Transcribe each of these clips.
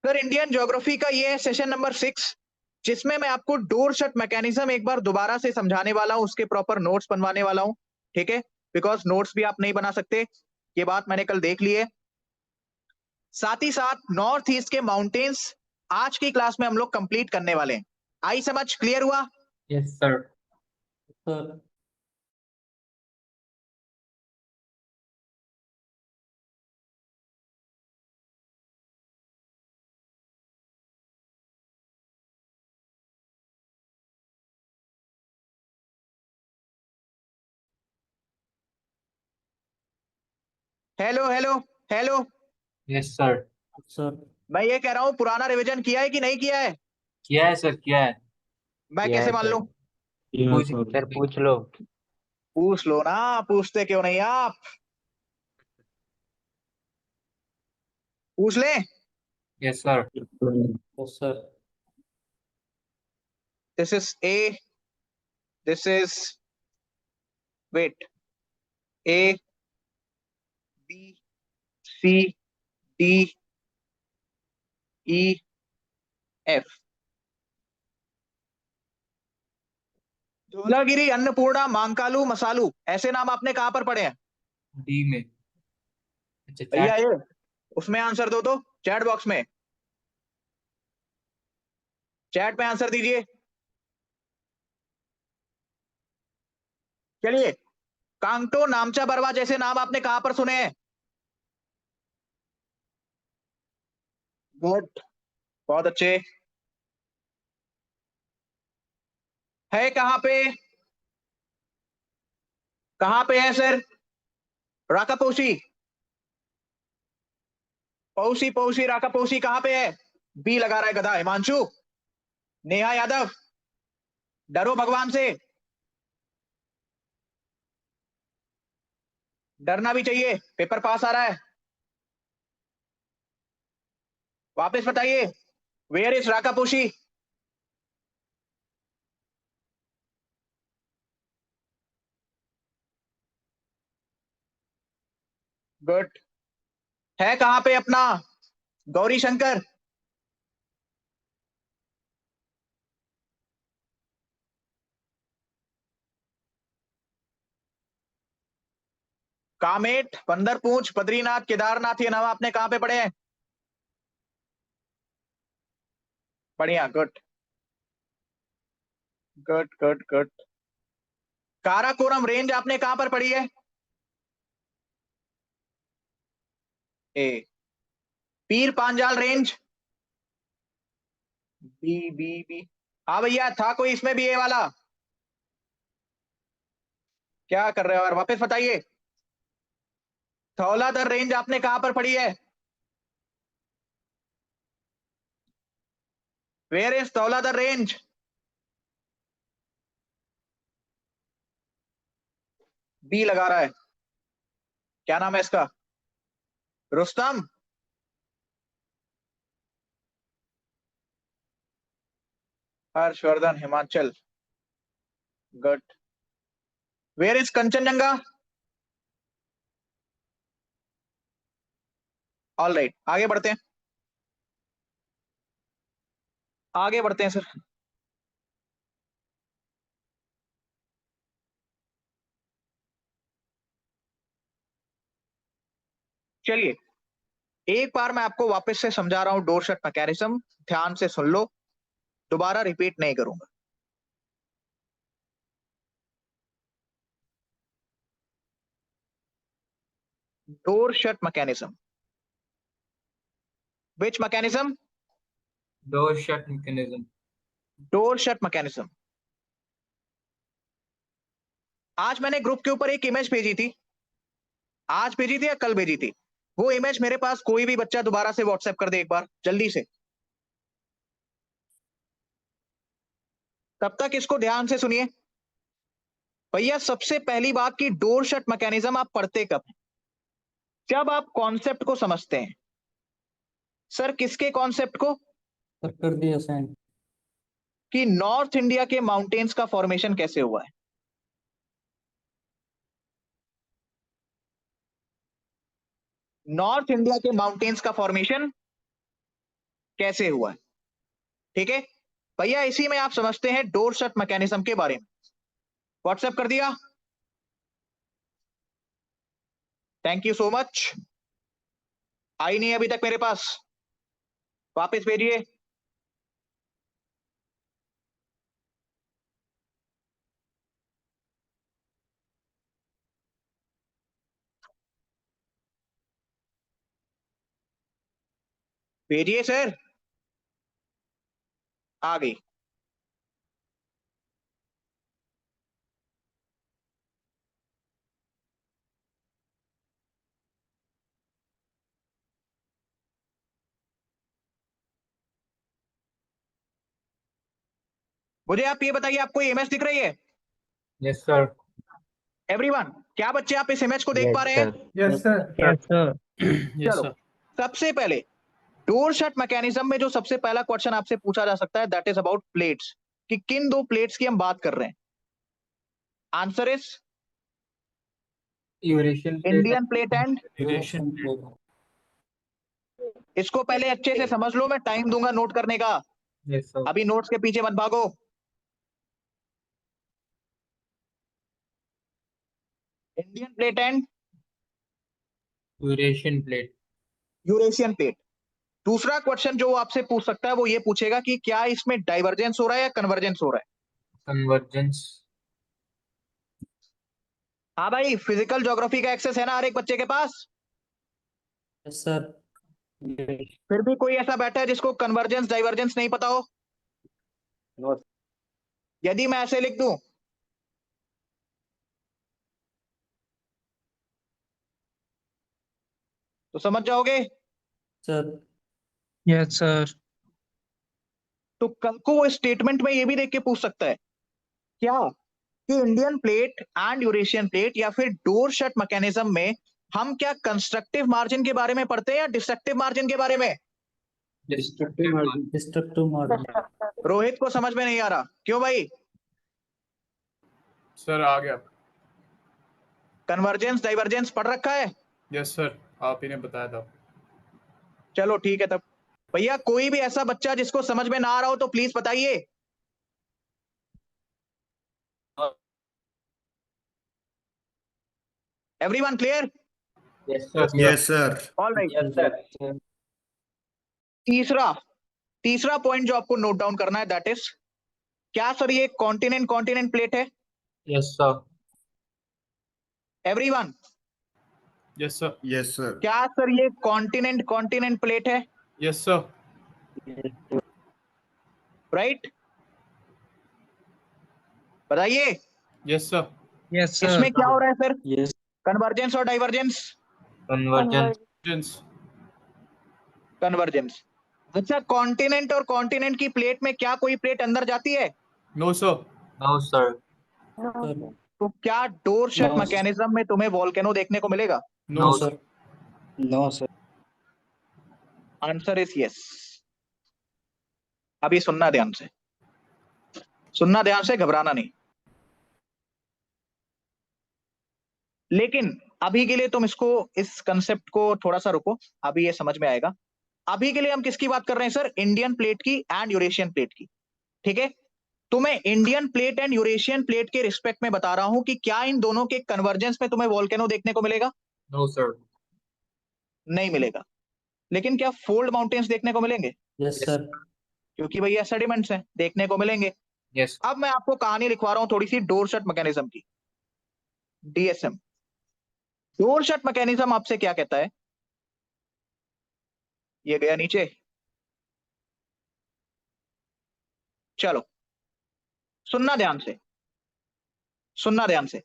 Sir Indian geography का ये है सेशन नंबर 6, जिसमें मैं आपको डोर शट मैकेनिज्म एक बार दोबारा से समझाने वाला हूँ, उसके प्रॉपर नोट्स बनवाने वाला हूँ। ठीक है, बिकॉज नोट्स भी आप नहीं बना सकते, ये बात मैंने कल देख ली है। साथ ही साथ नॉर्थ ईस्ट के माउंटेन्स आज की क्लास में हम लोग कंप्लीट करने वाले हैं। आई समझ, क्लियर हुआ? Yes sir. Sir hello hello hello. Yes sir. Sir मैं ये कह रहा हूँ, पुराना रिवीजन किया है कि नहीं किया है? किया है सर, किया है। मैं किया कैसे है मान सर। लूं? पूछ सर पूछ लो। पूछ लो ना, पूछते क्यों नहीं आप? पूछ ले। Yes sir. Yes sir. This is A, this is, wait, A B C D E F. Dhaulagiri, Annapurna, Makalu, Manaslu, ऐसे नाम आपने कहां पर पढ़े हैं? डी में। अच्छा भैया चैट। ये, उसमें आंसर दो तो, चैट बॉक्स में, चैट में आंसर दीजिए। चलिए, कांगटो, नामचा, बरवा जैसे नाम आपने कहां पर सुने हैं? गुड, बहुत अच्छे। है कहां पे? कहां पे है सर? राकापोशी, पौसी पौसी राकापोशी कहां पे है? बी लगा रहा है गधा हिमांशु। नेहा यादव, डरो भगवान से, डरना भी चाहिए, पेपर पास आ रहा है। वापस बताइए, वेयर इज राकापोशी? गुड। है कहां पे अपना गौरी शंकर? कामेट, बंदरपूंछ, बद्रीनाथ, केदारनाथ, ये नाम आपने कहां पे पढ़े हैं? बढ़िया, good good good good. Karakoram range आपने कहां पर पढ़ी है? A. Pir Panjal range? B B B. हाँ भैया, था कोई इसमें भी ए वाला? क्या कर रहे हो यार, वापस बताइए। धौलाधर रेंज आपने कहां पर पढ़ी है? Where is Dhauladhar range? B लगा रहा है। क्या नाम है इसका? Rustam. Harshvardhan, Himachal. Good. Where is Kanchenjunga? All right, आगे बढ़ते हैं, आगे बढ़ते हैं सर। चलिए, एक बार मैं आपको वापस से समझा रहा हूं डोर शट मैकेनिज्म, ध्यान से सुन लो, दोबारा रिपीट नहीं करूंगा। Door shut mechanism, which mechanism? Door shut mechanism. Door shut mechanism. आज मैंने ग्रुप के ऊपर एक इमेज भेजी थी, आज भेजी थी या कल भेजी थी? वो इमेज मेरे पास कोई भी बच्चा दोबारा से व्हाट्सएप कर दे एक बार जल्दी से। तब तक इसको ध्यान से सुनिए। भैया सबसे पहली बात कि डोर शट मैकेनिज्म आप पढ़ते कब हैं? जब आप कॉन्सेप्ट को समझते हैं। सर किसके कॉन्सेप्ट को? सर कर दिया सेंड। कि नॉर्थ इंडिया के माउंटेन्स का फॉर्मेशन कैसे हुआ है। नॉर्थ इंडिया के माउंटेन्स का फॉर्मेशन कैसे हुआ है। ठीक है भैया, इसी में आप समझते हैं डोर शट मैकेनिज्म के बारे में। व्हाट्सएप कर दिया, थैंक यू सो मच। आई नहीं अभी तक मेरे पास, वापस भेजिए। भेजिए सर, आ गई। मुझे आप ये बताइए, आपको इमेज दिख रही है Yes, sir. एवरीवन? क्या बच्चे आप इस इमेज को देख पा रहे हैं? Yes, sir. Yes, sir. Yes, चलो, sir. सबसे पहले डोर शट मैकेनिज्म में जो सबसे पहला क्वेश्चन आपसे पूछा जा सकता है दैट इज अबाउट प्लेट्स, कि किन दो प्लेट्स की हम बात कर रहे हैं। Answer is Eurasian plate. Indian plate and, Eurasian plate. इसको पहले अच्छे से समझ लो, मैं टाइम दूंगा नोट करने का, Yes, sir. अभी नोट्स के पीछे मत भागो। Indian plate and Eurasian plate. Eurasian plate. दूसरा क्वेश्चन जो वो आपसे पूछ सकता है वो ये पूछेगा कि क्या इसमें डाइवर्जेंस हो रहा है या कन्वर्जेंस हो रहा है। Convergence. हाँ भाई, फिजिकल ज्योग्राफी का एक्सेस है ना हर एक बच्चे के पास? Yes, sir. फिर भी कोई ऐसा बैठा है जिसको कन्वर्जेंस डाइवर्जेंस नहीं पता हो? यदि मैं ऐसे लिख दूं तो समझ जाओगे? Sir. Yes, sir. तो कल को वो स्टेटमेंट में ये भी देख के पूछ सकता है क्या कि Indian plate and Eurasian plate या फिर डोर शट मैकेनिज्म में हम क्या कंस्ट्रक्टिव मार्जिन के बारे में पढ़ते हैं या डिस्ट्रक्टिव मार्जिन के बारे में? Destructive margin. Destructive margin. Rohit को समझ में नहीं आ रहा, क्यों भाई? सर आ गया। कन्वर्जेंस डाइवर्जेंस पढ़ रखा है? यस सर, आप ही ने बताया था। चलो ठीक है तब। भैया कोई भी ऐसा बच्चा जिसको समझ में ना आ रहा हो तो प्लीज बताइए। Everyone clear? Yes, sir. Yes, sir. All right. Yes, sir. तीसरा तीसरा पॉइंट जो आपको नोट डाउन करना है दैट इज, क्या सर ये कॉन्टिनेंट कॉन्टिनेंट प्लेट है? Yes, sir. Everyone, yes sir. Yes, sir. क्या सर ये कॉन्टिनेंट कॉन्टिनेंट प्लेट है? Yes sir. राइट, बताइए। Yes sir. Yes, इसमें क्या हो रहा है सर? Yes. कन्वर्जेंस और डाइवर्जेंस? Convergence. जेंस। कन्वर्जेंस। अच्छा, कॉन्टिनेंट और कॉन्टिनेंट की प्लेट में क्या कोई प्लेट अंदर जाती है? No sir. No, sir. तो क्या door shut No, sir. Mechanism में तुम्हें वोल्केनो देखने को मिलेगा? No No, sir. sir. No, sir. Answer is yes. अभी सुनना ध्यान से, सुनना ध्यान से, घबराना नहीं। लेकिन अभी के लिए तुम इसको, इस कंसेप्ट को थोड़ा सा रुको, अभी ये समझ में आएगा। अभी के लिए हम किसकी बात कर रहे हैं सर? इंडियन प्लेट की एंड यूरेशियन प्लेट की। ठीक है, तो मैं Indian plate and Eurasian plate के रिस्पेक्ट में बता रहा हूं कि क्या इन दोनों के कन्वर्जेंस में तुम्हें वोल्केनो देखने को मिलेगा? No, sir. नहीं मिलेगा। लेकिन क्या फोल्ड माउंटेन्स देखने को मिलेंगे? Yes, sir. क्योंकि भैया सेडिमेंट्स हैं, देखने को मिलेंगे। Yes. अब मैं आपको कहानी लिखवा रहा हूं थोड़ी सी डोर शट मैकेनिज्म की, डीएसएम। डोर शट मैकेनिज्म आपसे क्या कहता है? ये गया नीचे, चलो सुनना ध्यान से, सुनना ध्यान से।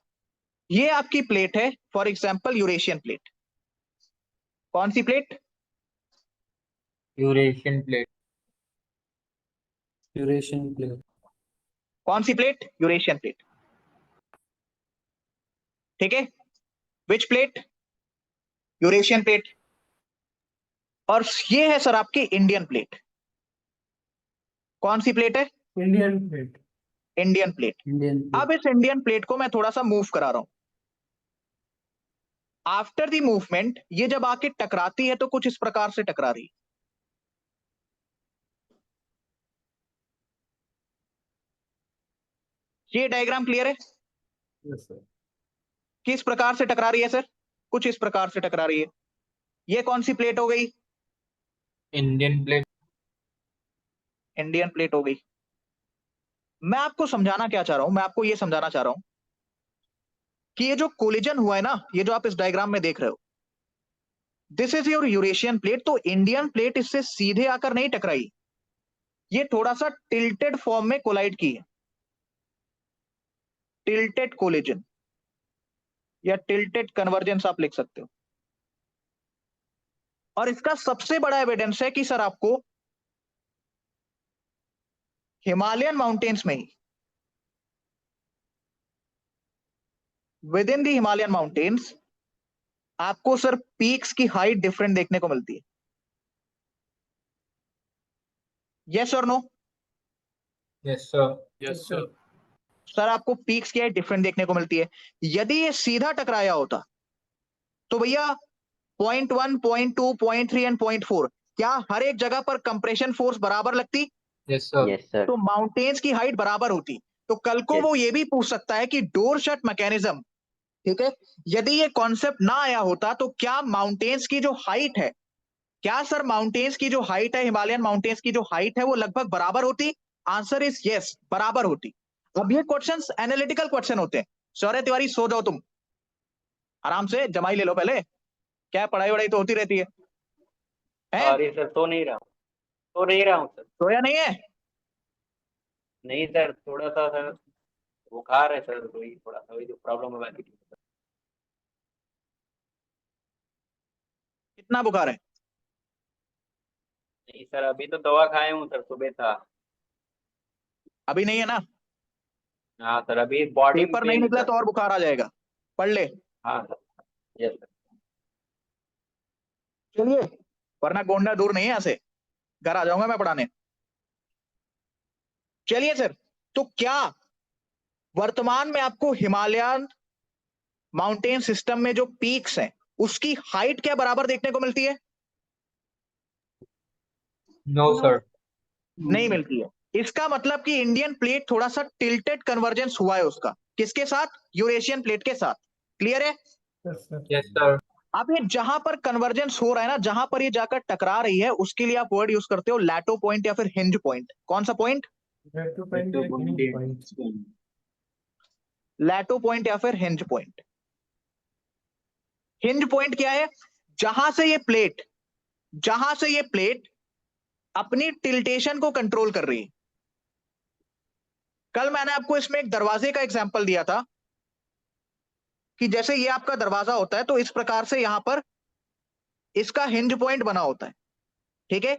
ये आपकी प्लेट है, फॉर एग्जांपल यूरेशियन प्लेट। कौन सी plate? Eurasian plate. Eurasian plate. कौन सी प्लेट? Eurasian plate. ठीक है, विच प्लेट? Eurasian plate. और ये है सर आपकी इंडियन प्लेट। कौन सी प्लेट है? Indian plate. Indian plate. Indian plate. अब इस इंडियन प्लेट को मैं थोड़ा सा मूव करा रहा हूं। आफ्टर द मूवमेंट ये जब आके टकराती है तो कुछ इस प्रकार से टकरा रही है। ये डायग्राम क्लियर है? Yes, sir. किस प्रकार से टकरा रही है सर? कुछ इस प्रकार से टकरा रही है। ये कौन सी प्लेट हो गई? Indian plate. इंडियन प्लेट हो गई। मैं आपको समझाना क्या चाह रहा हूं, मैं आपको ये समझाना चाह रहा हूं कि ये जो कोलिजन हुआ है ना, ये जो आप इस डायग्राम में देख रहे हो, this is your Eurasian plate. तो इंडियन प्लेट इससे सीधे आकर नहीं टकराई, ये थोड़ा सा टिल्टेड फॉर्म में कोलाइड की है, टिल्टेड कोलिजन या टिल्टेड कन्वर्जेंस आप लिख सकते हो। और इसका सबसे बड़ा एविडेंस है कि सर आपको हिमालयन माउंटेन्स में ही, within the Himalayan mountains, आपको सर पीक्स की हाइट डिफरेंट देखने को मिलती है। यस और no? Yes, sir. Yes, sir. Sir आपको पीक्स की हाइट डिफरेंट देखने को मिलती है। यदि ये सीधा टकराया होता तो भैया 0.1, 0.2, 0.3 एंड 0.4 क्या हर एक जगह पर कंप्रेशन फोर्स बराबर लगती? Yes, sir. Yes, sir. तो माउंटेन्स की हाइट बराबर होती। तो कल को Yes. वो ये भी पूछ सकता है कि डोर शट मैकेनिज्म, ठीक है, यदि ये कॉन्सेप्ट ना आया होता तो क्या माउंटेन्स की जो हाइट है, क्या सर माउंटेन्स की जो हाइट है, हिमालयन माउंटेन्स की जो हाइट है वो लगभग बराबर होती? आंसर इज यस, बराबर होती। अब ये क्वेश्चंस एनालिटिकल क्वेश्चन होते हैं। शौर्य तिवारी सो जाओ तुम, आराम से जमाई ले लो पहले, क्या पढ़ाई वढ़ाई तो होती रहती है, हैं? सॉरी सर, तो नहीं रहा हूँ, तो नहीं रहा हूँ सर। सोया नहीं है? नहीं सर, थोड़ा सा सर बुखार है सर, वही थोड़ा सा वही जो प्रॉब्लम है बाकी। कितना बुखार है? नहीं सर, अभी तो दवा खाए हूँ सर, सुबह था। अभी नहीं है ना? हाँ सर, अभी बॉडी में पेपर नहीं पेन निकला सर। तो और बुखार आ जाएगा, पढ़ ले। हाँ सर, यस सर। चलिए, वरना गोंडा दूर नहीं है यहाँ से, घर आ जाऊंगा मैं पढ़ाने। चलिए सर, तो क्या वर्तमान में आपको हिमालयन माउंटेन सिस्टम में जो पीक्स हैं उसकी हाइट क्या बराबर देखने को मिलती है? No, sir. नहीं मिलती है। इसका मतलब कि इंडियन प्लेट थोड़ा सा टिल्टेड कन्वर्जेंस हुआ है उसका, किसके साथ? यूरेशियन प्लेट के साथ। क्लियर है? Yes, sir. Yes, sir. अब ये जहां पर कन्वर्जेंस हो रहा है ना, जहां पर ये जाकर टकरा रही है, उसके लिए आप वर्ड यूज करते हो लैटो पॉइंट या फिर हिंज पॉइंट। कौन सा पॉइंट? Lacto point या hinge point. लैटो पॉइंट या फिर हिंज पॉइंट। हिंज पॉइंट क्या है? जहां से ये प्लेट अपनी टिल्टेशन को कंट्रोल कर रही है। कल मैंने आपको इसमें एक दरवाजे का एग्जांपल दिया था कि जैसे ये आपका दरवाजा होता है तो इस प्रकार से यहां पर इसका हिंज पॉइंट बना होता है, ठीक है।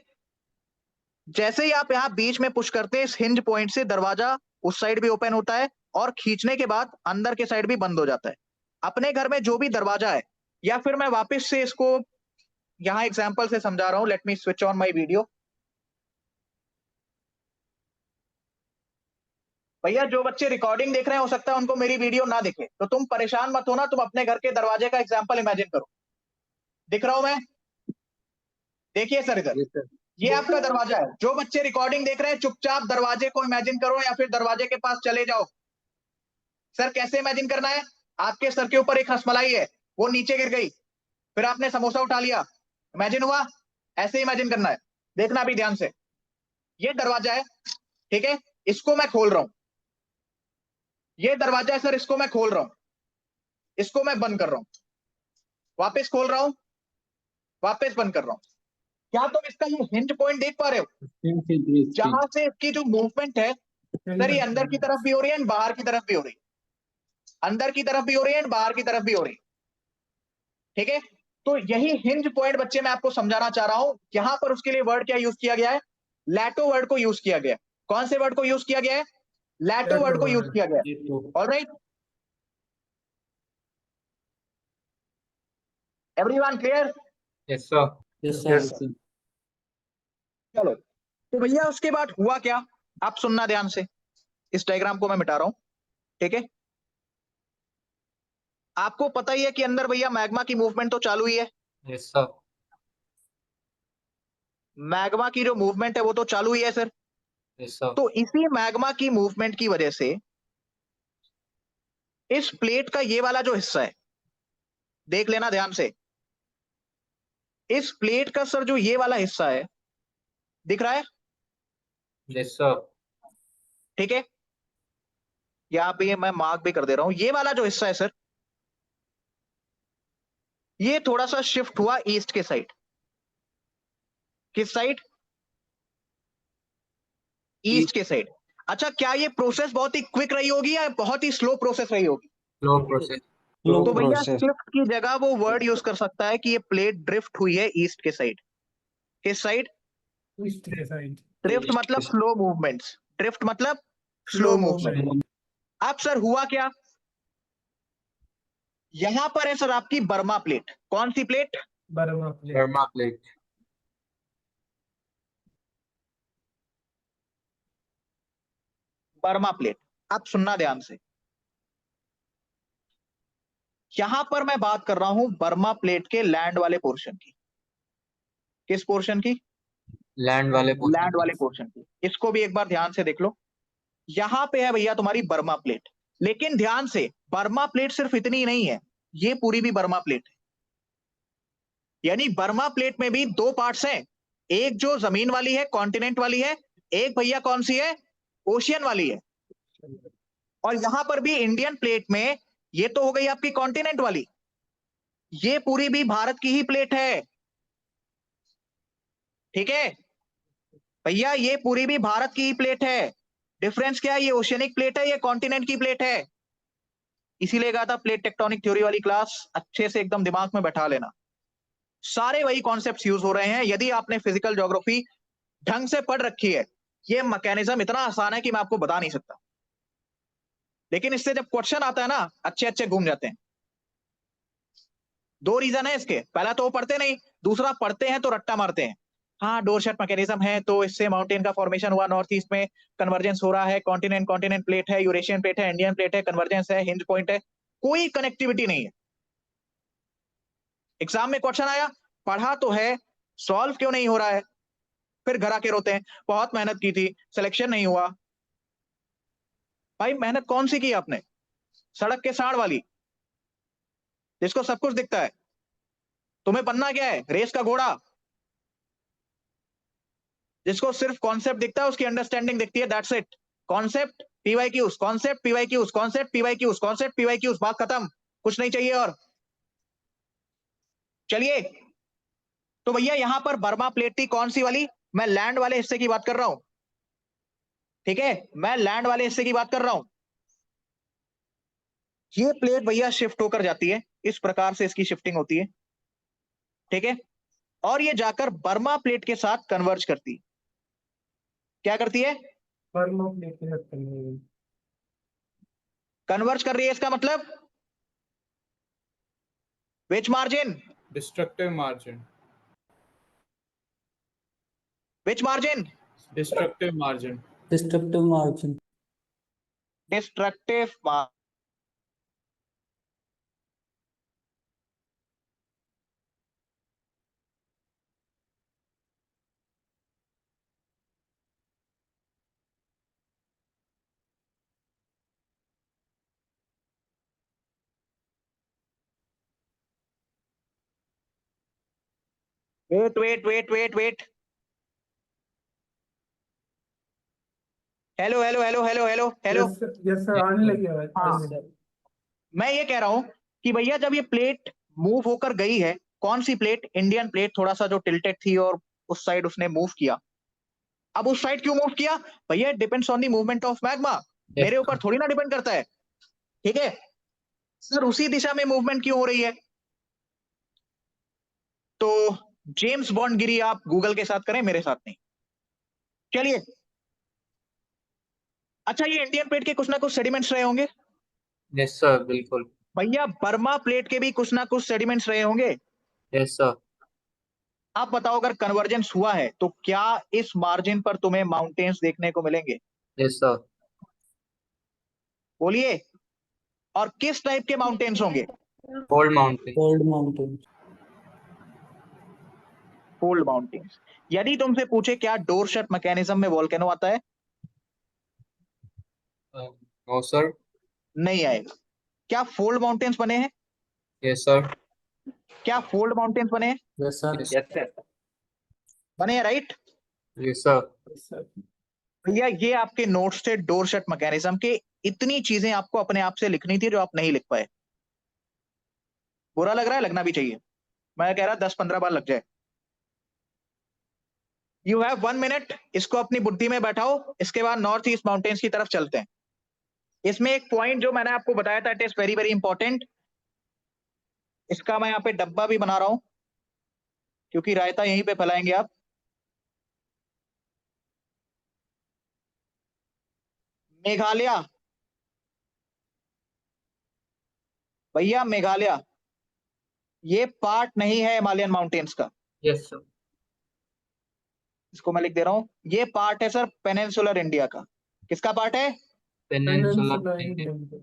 जैसे ही आप यहां बीच में पुश करते हैं, इस हिंज पॉइंट से दरवाजा उस साइड भी ओपन होता है और खींचने के बाद अंदर के साइड भी बंद हो जाता है। अपने घर में जो भी दरवाजा है, या फिर मैं वापस से इसको यहां एग्जांपल से समझा रहा हूं, let me switch on my video. भैया जो बच्चे रिकॉर्डिंग देख रहे हैं हो सकता है उनको मेरी वीडियो ना दिखे, तो तुम परेशान मत होना, तुम अपने घर के दरवाजे का एग्जांपल इमेजिन करो। दिख रहा हूं मैं? देखिए सर इधर, Yes, sir. ये आपका दरवाजा है। जो बच्चे रिकॉर्डिंग देख रहे हैं चुपचाप दरवाजे को इमेजिन करो या फिर दरवाजे के पास चले जाओ। सर कैसे इमेजिन करना है? आपके सर के ऊपर एक रसमलाई है, वो नीचे गिर गई, फिर आपने समोसा उठा लिया, इमेजिन हुआ? ऐसे इमेजिन करना है। देखना भी ध्यान से, ये दरवाजा है, ठीक है, इसको मैं खोल रहा हूं। ये दरवाजा है सर, इसको मैं खोल रहा हूं, इसको मैं बंद कर रहा हूं, वापस खोल रहा हूं, वापस बंद कर रहा हूं। क्या तुम इसका ये हिंज पॉइंट देख पा रहे हो? जहां से इसकी जो मूवमेंट है सर, ये अंदर की तरफ भी हो रही है, बाहर की तरफ भी हो रही है, अंदर की तरफ भी हो रही है, बाहर की तरफ भी हो रही है, ठीक है। तो यही हिंज पॉइंट बच्चे मैं आपको समझाना चाह रहा हूं। यहां पर उसके लिए वर्ड क्या यूज किया गया है? लैटो वर्ड को यूज किया गया है। कौन से वर्ड को यूज किया गया है? लैटो वर्ड को यूज किया गया है। Alright, everyone clear? Yes, sir. Yes, sir. Yes, sir. चलो, तो भैया उसके बाद हुआ क्या, आप सुनना ध्यान से। इस डायग्राम को मैं मिटा रहा हूं, ठीक है। आपको पता ही है कि अंदर भैया मैग्मा की मूवमेंट तो चालू ही है। Yes, sir. मैग्मा की जो मूवमेंट है वो तो चालू ही है सर। Yes, sir. तो इसी मैग्मा की मूवमेंट की वजह से इस प्लेट का ये वाला जो हिस्सा है, देख लेना ध्यान से, इस प्लेट का सर जो ये वाला हिस्सा है, दिख रहा है? Yes, sir. ठीक है, यहाँ पे मैं मार्क भी कर दे रहा हूं, ये वाला जो हिस्सा है सर, ये थोड़ा सा शिफ्ट हुआ ईस्ट के साइड। किस साइड? ईस्ट के साइड। अच्छा, क्या ये प्रोसेस बहुत ही क्विक रही होगी या बहुत ही स्लो प्रोसेस रही होगी? Slow process. Slow तो भैया process. शिफ्ट की जगह वो वर्ड यूज कर सकता है कि ये प्लेट ड्रिफ्ट हुई है ईस्ट के साइड। किस साइड? East के side. ड्रिफ्ट East मतलब के side. स्लो मूवमेंट्स, ड्रिफ्ट मतलब स्लो मूवमेंट। अब सर हुआ क्या, यहां पर है सर आपकी बर्मा प्लेट। कौन सी plate? Burma plate. Burma plate. Burma plate. अब सुनना ध्यान से, यहां पर मैं बात कर रहा हूं बर्मा प्लेट के लैंड वाले पोर्शन की। किस पोर्शन की? Land वाले portion. लैंड वाले पोर्शन की। इसको भी एक बार ध्यान से देख लो, यहां पे है भैया तुम्हारी बर्मा प्लेट। लेकिन ध्यान से, बर्मा प्लेट सिर्फ इतनी ही नहीं है, ये पूरी भी बर्मा प्लेट है। यानी बर्मा प्लेट में भी दो पार्ट्स हैं, एक जो जमीन वाली है, कॉन्टिनेंट वाली है, एक भैया कौन सी है? ओशियन वाली है। और यहां पर भी इंडियन प्लेट में, ये तो हो गई आपकी कॉन्टिनेंट वाली, ये पूरी भी भारत की ही प्लेट है। ठीक है भैया, ये पूरी भी भारत की ही प्लेट है। डिफरेंस क्या है? ये ओशियनिक प्लेट है, ये कॉन्टिनेंट की प्लेट है। इसीलिए कहा था प्लेट टेक्टोनिक थ्योरी वाली क्लास अच्छे से एकदम दिमाग में बैठा लेना, सारे वही कॉन्सेप्ट्स यूज हो रहे हैं। यदि आपने फिजिकल ज्योग्राफी ढंग से पढ़ रखी है, ये मैकेनिज्म इतना आसान है कि मैं आपको बता नहीं सकता। लेकिन इससे जब क्वेश्चन आता है ना, अच्छे अच्छे घूम जाते हैं। दो रीजन है इसके, पहला तो वो पढ़ते नहीं, दूसरा पढ़ते हैं तो रट्टा मारते हैं। हाँ डोरशट मैकेनिज्म है तो इससे माउंटेन का फॉर्मेशन हुआ, नॉर्थ ईस्ट में कन्वर्जेंस हो रहा है, कॉन्टिनेंट कॉन्टिनेंट प्लेट है, यूरेशियन प्लेट है, इंडियन प्लेट है, कन्वर्जेंस है, हिंज पॉइंट है, कोई कनेक्टिविटी नहीं है। एग्जाम में क्वेश्चन आया, पढ़ा तो है, सॉल्व क्यों नहीं हो रहा है? फिर घर आके रोते हैं, बहुत मेहनत की थी, सिलेक्शन नहीं हुआ। भाई मेहनत कौन सी की आपने? सड़क के साड़ वाली, जिसको सब कुछ दिखता है। तुम्हें बनना क्या है? रेस का घोड़ा, जिसको सिर्फ कॉन्सेप्ट दिखता है, उसकी अंडरस्टैंडिंग दिखती है, that's it. Concept PYQs, concept PYQs, concept PYQs, concept PYQs, बात खत्म, कुछ नहीं चाहिए और। चलिए, तो भैया यहां पर बर्मा प्लेट थी कौन सी वाली? मैं लैंड वाले हिस्से की बात कर रहा हूं। ठीक है, मैं लैंड वाले हिस्से की बात कर रहा हूं। ये प्लेट भैया शिफ्ट होकर जाती है, इस प्रकार से इसकी शिफ्टिंग होती है। ठीक है, और ये जाकर बर्मा प्लेट के साथ कन्वर्ज करती है। क्या करती है? Burma plate के साथ करनी है। कन्वर्ज कर रही है, इसका मतलब which margin? Destructive margin. Which margin? Destructive margin. Destructive margin. Destructive margin. Wait wait wait wait wait, hello hello hello hello hello hello. Yes sir, आने लगी आवाज। हाँ। मैं ये कह रहा हूं कि भैया जब ये प्लेट मूव होकर गई है, कौन सी प्लेट? इंडियन प्लेट, थोड़ा सा जो टिल्टेड थी और उस साइड उसने मूव किया। अब उस साइड क्यों मूव किया? भैया depends on the movement of magma, मेरे ऊपर थोड़ी ना डिपेंड करता है। ठीक है सर, उसी दिशा में मूवमेंट क्यों हो रही है? तो जेम्स बॉन्ड गिरी आप गूगल के साथ करें, मेरे साथ नहीं। चलिए, अच्छा ये इंडियन प्लेट के कुछ ना कुछ सेडिमेंट्स रहे होंगे। Yes sir, बिल्कुल। भैया बर्मा प्लेट के भी कुछ ना कुछ सेडिमेंट्स रहे होंगे। Yes sir. आप बताओ, अगर कन्वर्जेंस हुआ है तो क्या इस मार्जिन पर तुम्हें माउंटेन्स देखने को मिलेंगे? Yes sir. बोलिए, और किस टाइप के माउंटेन्स होंगे? Cold mountain. Cold mountains. Cold mountains. यदि तुमसे पूछे क्या डोरशट मैकेनिज्म में वोल्केनो आता है? No sir. नहीं आएगा। क्या फोल्ड माउंटेन्स बने हैं? Yes, sir. क्या फोल्ड माउंटेन्स बने हैं? Yes, sir. Yes. Yes sir. बने हैं, right? Yes, sir. Yes, sir. भैया ये आपके नोट्स थे डोर शट मैकेनिज्म के। इतनी चीजें आपको अपने आप से लिखनी थी जो आप नहीं लिख पाए। बुरा लग रहा है? लगना भी चाहिए। मैं कह रहा 10-15 बार लग जाए। यू हैव 1 मिनट, इसको अपनी बुद्धि में बैठाओ। इसके बाद नॉर्थ ईस्ट माउंटेन्स की तरफ चलते हैं। इसमें एक पॉइंट जो मैंने आपको बताया था, it is very very important. इसका मैं यहाँ पे डब्बा भी बना रहा हूं, क्योंकि रायता यहीं पे फैलाएंगे आप। मेघालय, भैया मेघालय ये पार्ट नहीं है हिमालयन माउंटेन्स का। Yes, sir. इसको मैं लिख दे रहा हूं, ये पार्ट है सर पेनिनसुलर इंडिया का। किसका पार्ट है? Peninsula Peninsula India. India.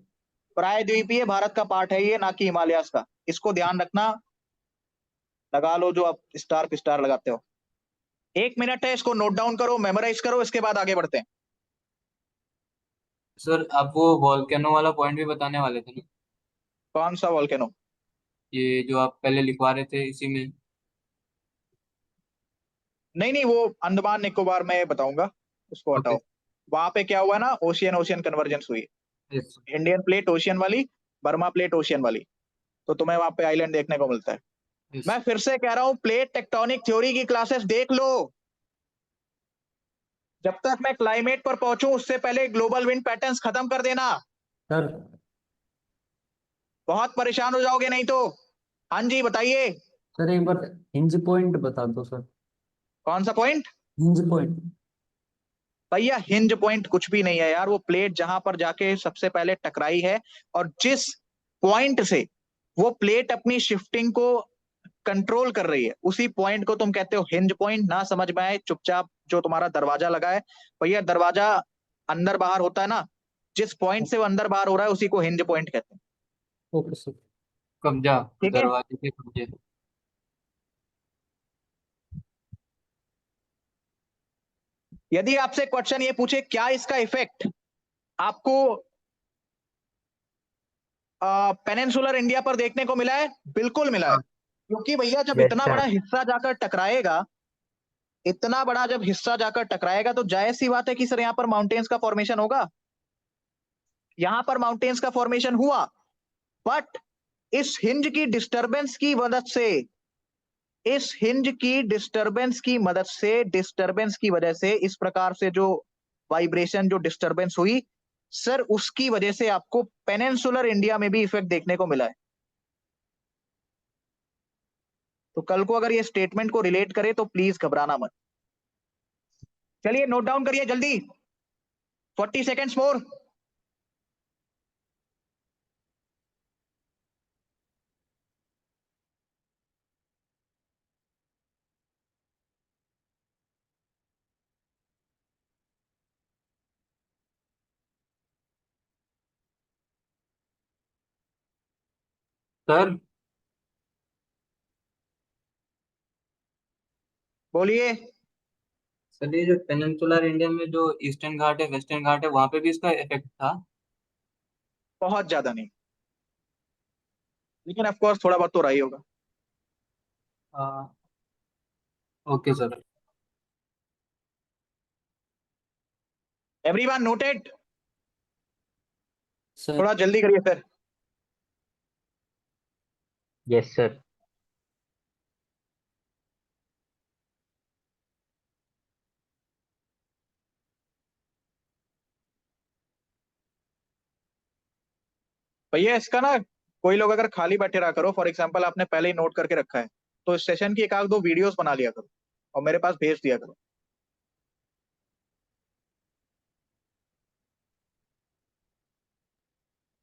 प्रायद्वीपीय भारत का पार्ट है ये, ना कि हिमालयास का। इसको ध्यान रखना। लगा लो जो आप स्टार पे स्टार लगाते हो। 1 मिनट है, इसको नोट डाउन करो, मेमोराइज करो, इसके बाद आगे बढ़ते हैं। सर आप वो वॉल्केनो वाला पॉइंट भी बताने वाले थे ना? कौन सा वॉल्केनो? ये जो आप पहले लिखवा रहे थे इसी में। नहीं नहीं, वो अंडमान निकोबार में बताऊंगा, उसको ओके। हटाओ। वहां पे क्या हुआ ना, ओशियन ओशियन कन्वर्जेंस हुई। यस। इंडियन प्लेट ओशियन वाली, बर्मा प्लेट ओशियन वाली, तो तुम्हें वहां पे आइलैंड देखने को मिलता है। यस। मैं फिर से कह रहा हूं, प्लेट टेक्टोनिक थ्योरी की क्लासेस देख लो। जब तक मैं क्लाइमेट पर पहुंचूं उससे पहले ग्लोबल विंड पैटर्न्स खत्म कर देना। Sir, बहुत परेशान हो जाओगे नहीं तो। हाँ जी बताइए। sir एक बार हिंज पॉइंट बता दो सर। कौन सा पॉइंट? Hinge point. भैया हिंज पॉइंट कुछ भी नहीं है यार, वो प्लेट जहां पर जाके सबसे पहले टकराई है, और जिस पॉइंट से वो प्लेट अपनी शिफ्टिंग को कंट्रोल कर रही है, उसी पॉइंट को तुम कहते हो हिंज पॉइंट। ना समझ में आए चुपचाप जो तुम्हारा दरवाजा लगा है, भैया दरवाजा अंदर बाहर होता है ना, जिस पॉइंट से वो अंदर बाहर हो रहा है उसी को हिंज पॉइंट कहते हैं। Okay sir. कब्जा। ठीक है। दरवाजे के कब्जे। यदि आपसे क्वेश्चन ये पूछे क्या इसका इफेक्ट आपको पेनिनसुलर इंडिया पर देखने को मिला है, बिल्कुल मिला है। हाँ। क्योंकि भैया जब Yes, इतना sir. बड़ा हिस्सा जाकर टकराएगा, इतना बड़ा जब हिस्सा जाकर टकराएगा, तो जायज सी बात है कि सर यहाँ पर माउंटेन्स का फॉर्मेशन होगा। यहां पर माउंटेन्स का फॉर्मेशन हुआ, बट इस हिंज की डिस्टरबेंस की मदद से, इस हिंज की डिस्टरबेंस की मदद से, डिस्टरबेंस की वजह से इस प्रकार से जो वाइब्रेशन, जो डिस्टरबेंस हुई सर, उसकी वजह से आपको पेनिनसुलर इंडिया में भी इफेक्ट देखने को मिला है। तो कल को अगर ये स्टेटमेंट को रिलेट करे तो प्लीज घबराना मत। चलिए नोट डाउन करिए जल्दी, 40 सेकेंड्स मोर। सर बोलिए। सर ये जो पेनिनसुलर इंडिया में जो ईस्टर्न घाट है, वेस्टर्न घाट है, वहां पे भी इसका इफेक्ट था? बहुत ज्यादा नहीं, लेकिन ऑफ कोर्स थोड़ा बहुत तो रहा ही होगा। हाँ। Okay sir. Everyone noted? Sir थोड़ा जल्दी करिए सर। Yes, sir. भैया इसका ना, कोई लोग अगर खाली बैठे रहा करो, फॉर एग्जांपल आपने पहले ही नोट करके रखा है, तो इस सेशन की एक आध दो वीडियोस बना लिया करो और मेरे पास भेज दिया करो।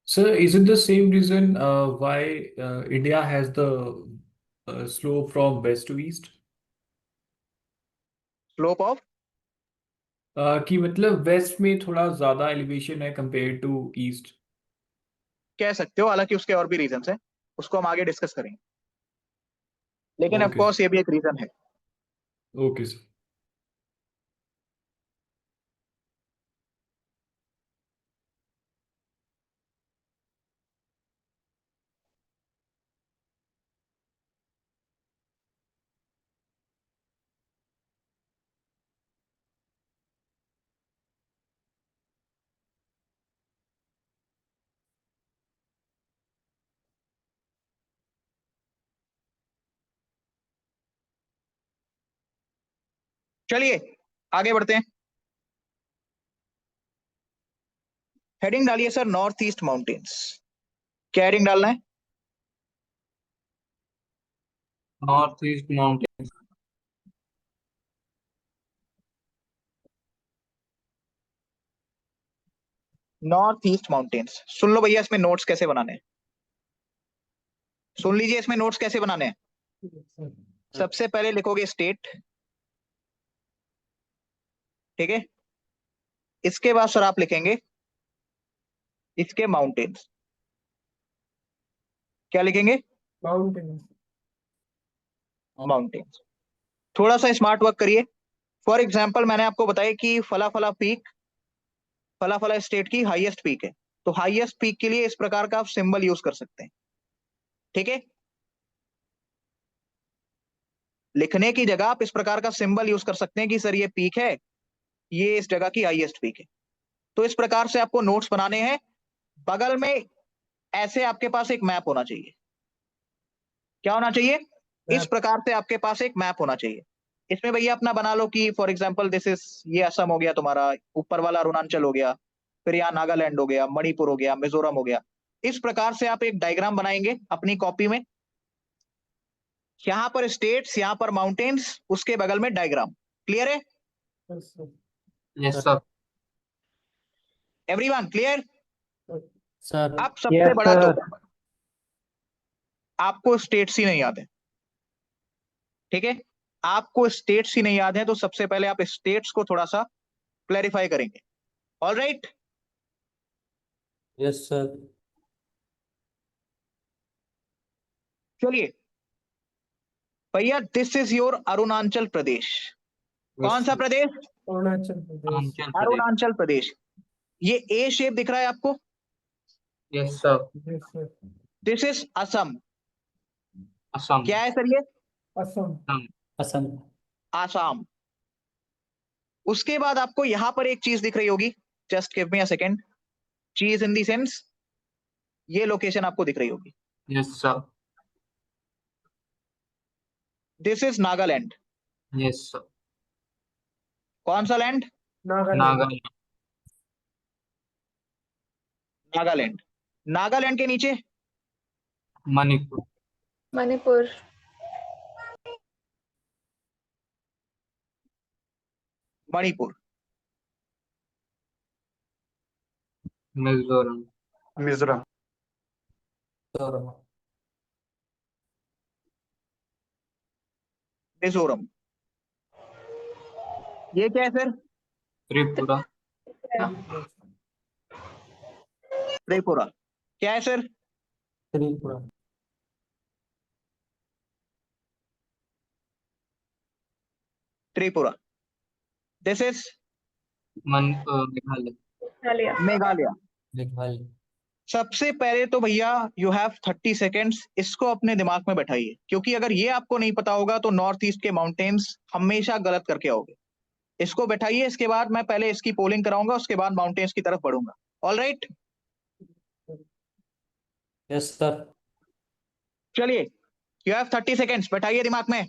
Sir, is it the same reason why India has the slope from west to east? Slope of? कि मतलब वेस्ट में थोड़ा ज्यादा एलिवेशन है कंपेयर टू ईस्ट। कह सकते हो, हालांकि उसके और भी रीजंस हैं, उसको हम आगे डिस्कस करेंगे, लेकिन ऑफ ओके कोर्स ये भी एक रीजन है। Okay sir. चलिए आगे बढ़ते हैं। हेडिंग डालिए सर, नॉर्थ ईस्ट माउंटेन्स। क्या हेडिंग डालना है? North east mountain. North east mountains. सुन लो भैया, इसमें नोट्स कैसे बनाने हैं, सुन लीजिए इसमें नोट्स कैसे बनाने हैं। सबसे पहले लिखोगे स्टेट, ठीक है। इसके बाद सर आप लिखेंगे इसके माउंटेन्स। क्या लिखेंगे? माउंटेन। माउंटेन्स। थोड़ा सा स्मार्ट वर्क करिए। फॉर एग्जाम्पल मैंने आपको बताया कि फला फला पीक, फला फला स्टेट की हाईएस्ट पीक है, तो हाईएस्ट पीक के लिए इस प्रकार का आप सिंबल यूज कर सकते हैं, ठीक है। लिखने की जगह आप इस प्रकार का सिंबल यूज कर सकते हैं कि सर ये पीक है, ये इस जगह की हाईएस्ट पीक है। तो इस प्रकार से आपको नोट्स बनाने हैं। बगल में ऐसे आपके पास एक मैप होना चाहिए। क्या होना चाहिए? इस मैप। प्रकार से आपके पास एक मैप होना चाहिए। इसमें भैया अपना बना लो कि फॉर एग्जांपल दिस इज, ये असम हो गया तुम्हारा, ऊपर वाला अरुणाचल हो गया, फिर यहाँ नागालैंड हो गया, मणिपुर हो गया, मिजोरम हो गया। इस प्रकार से आप एक डायग्राम बनाएंगे अपनी कॉपी में। यहाँ पर स्टेट्स, यहाँ पर माउंटेन्स, उसके बगल में डायग्राम। क्लियर है yes sir. Everyone? Clear? Sir. अब सबसे यस बड़ा सर। जोक, आपको स्टेट्स ही नहीं याद है, ठीक है। आपको स्टेट्स ही नहीं याद है, तो सबसे पहले आप स्टेट्स को थोड़ा सा क्लैरिफाई करेंगे। All right. Yes sir. चलिए भैया, this is your Arunachal Pradesh. कौन सा प्रदेश? अरुणाचल प्रदेश। अरुणाचल प्रदेश। अरुणाचल प्रदेश। ये ए शेप दिख रहा है आपको? Yes sir. Yes sir. This is Assam. Assam. क्या है सर ये? असम। असम। असम। आसाम। उसके बाद आपको यहां पर एक चीज दिख रही होगी, just give me a second. चीज इन दी सेंस, ये लोकेशन आपको दिख रही होगी। Yes sir. This is Nagaland. Yes sir. कौन सा लैंड? नागालैंड। नागालैंड। नागालैंड के नीचे मणिपुर। मणिपुर। मणिपुर। मिजोरम। मिजोरम। मिजोरम। ये क्या है सर? त्रिपुरा। त्रिपुरा। क्या है sir? Tripura. Tripura. This is Meghalaya. Meghalaya. Meghalaya. Meghalaya. सबसे पहले तो भैया यू हैव 30 सेकेंड्स, इसको अपने दिमाग में बैठाइए, क्योंकि अगर ये आपको नहीं पता होगा तो नॉर्थ ईस्ट के माउंटेन्स हमेशा गलत करके आओगे। इसको बैठाइए, इसके बाद मैं पहले इसकी पोलिंग कराऊंगा, उसके बाद माउंटेन्स की तरफ बढ़ूंगा। All right. Yes sir. चलिए, यू हैव 30 सेकेंड्स, बैठाइए दिमाग में।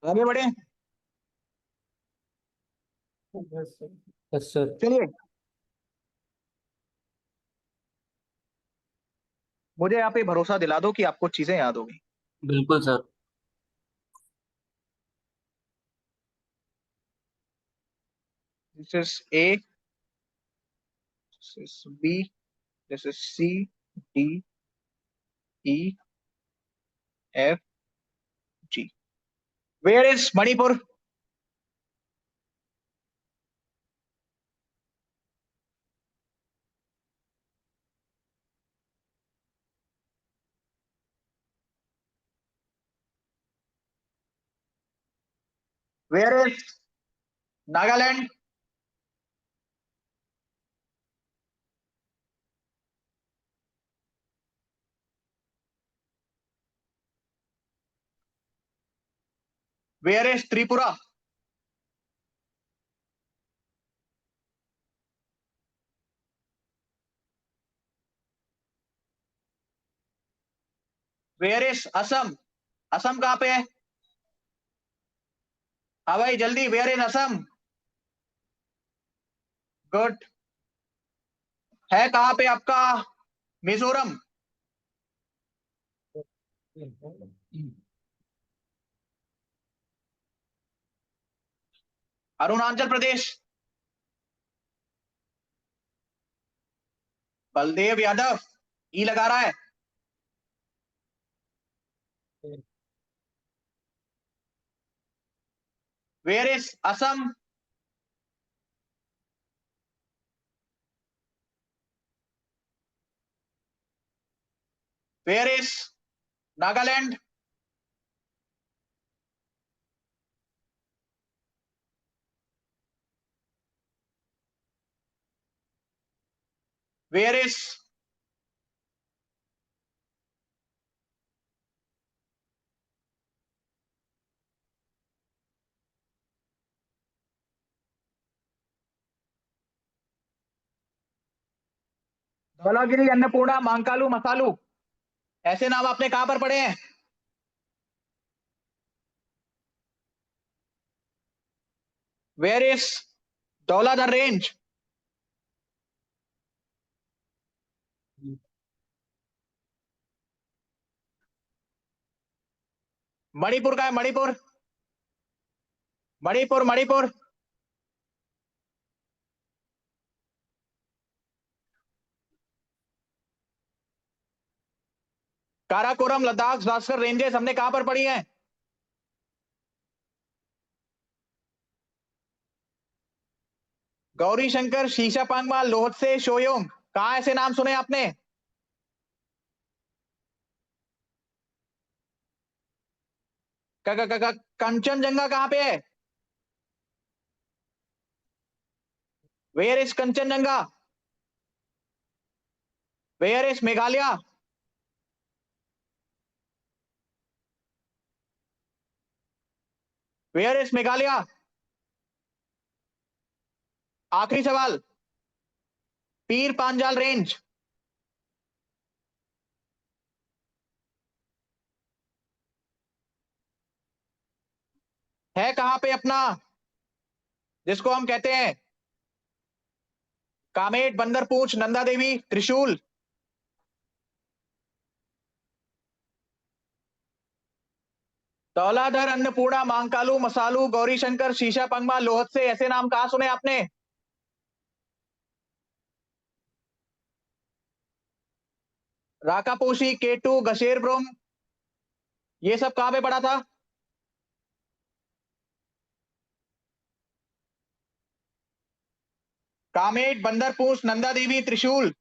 आगे बढ़े। Yes sir. चलिए, मुझे यहाँ पे भरोसा दिला दो कि आपको चीजें याद होगी। बिल्कुल sir. This is A, this is B, this is C, D, E, F, G. Where is Manipur? Where is Nagaland? Where is Tripura? Where is Assam? Assam कहां पे है? हाँ भाई जल्दी, वेयर इज असम? गुड। है कहां पे आपका मिजोरम? अरुणाचल प्रदेश? बलदेव यादव? ई लगा रहा है। Where is Assam? Where is Nagaland? Where is Dhaulagiri, Annapurna, Makalu, Manaslu, ऐसे नाम आपने कहां पर पढ़े हैं? Where is Dhauladhar range? Manipur का है, मणिपुर? मणिपुर, मणिपुर? काराकोरम, लद्दाख, भास्कर रेंजेस हमने कहां पर पढ़ी हैं? गौरी शंकर, शीशा पांगमा, लोहतसे, शोयोंग, कहां ऐसे नाम सुने आपने? कंचनजंगा कहां पे है? Where is Kanchenjunga? Where is Meghalaya? Where is Meghalaya? आखिरी सवाल, पीर पांजाल रेंज? है कहां पे अपना, जिसको हम कहते हैं कामेट, बंदरपूंछ, नंदा देवी, त्रिशूल? धौलाधर, अन्नपूर्णा, मांकालू, मसालू, गौरीशंकर, शीशा पंगमा, लोहत से, ऐसे नाम कहां सुने आपने? राकापोशी, केटू, गशेर ब्रोम, ये सब कहां पे पड़ा था? कामेट, बंदरपूंछ, नंदा देवी, त्रिशूल?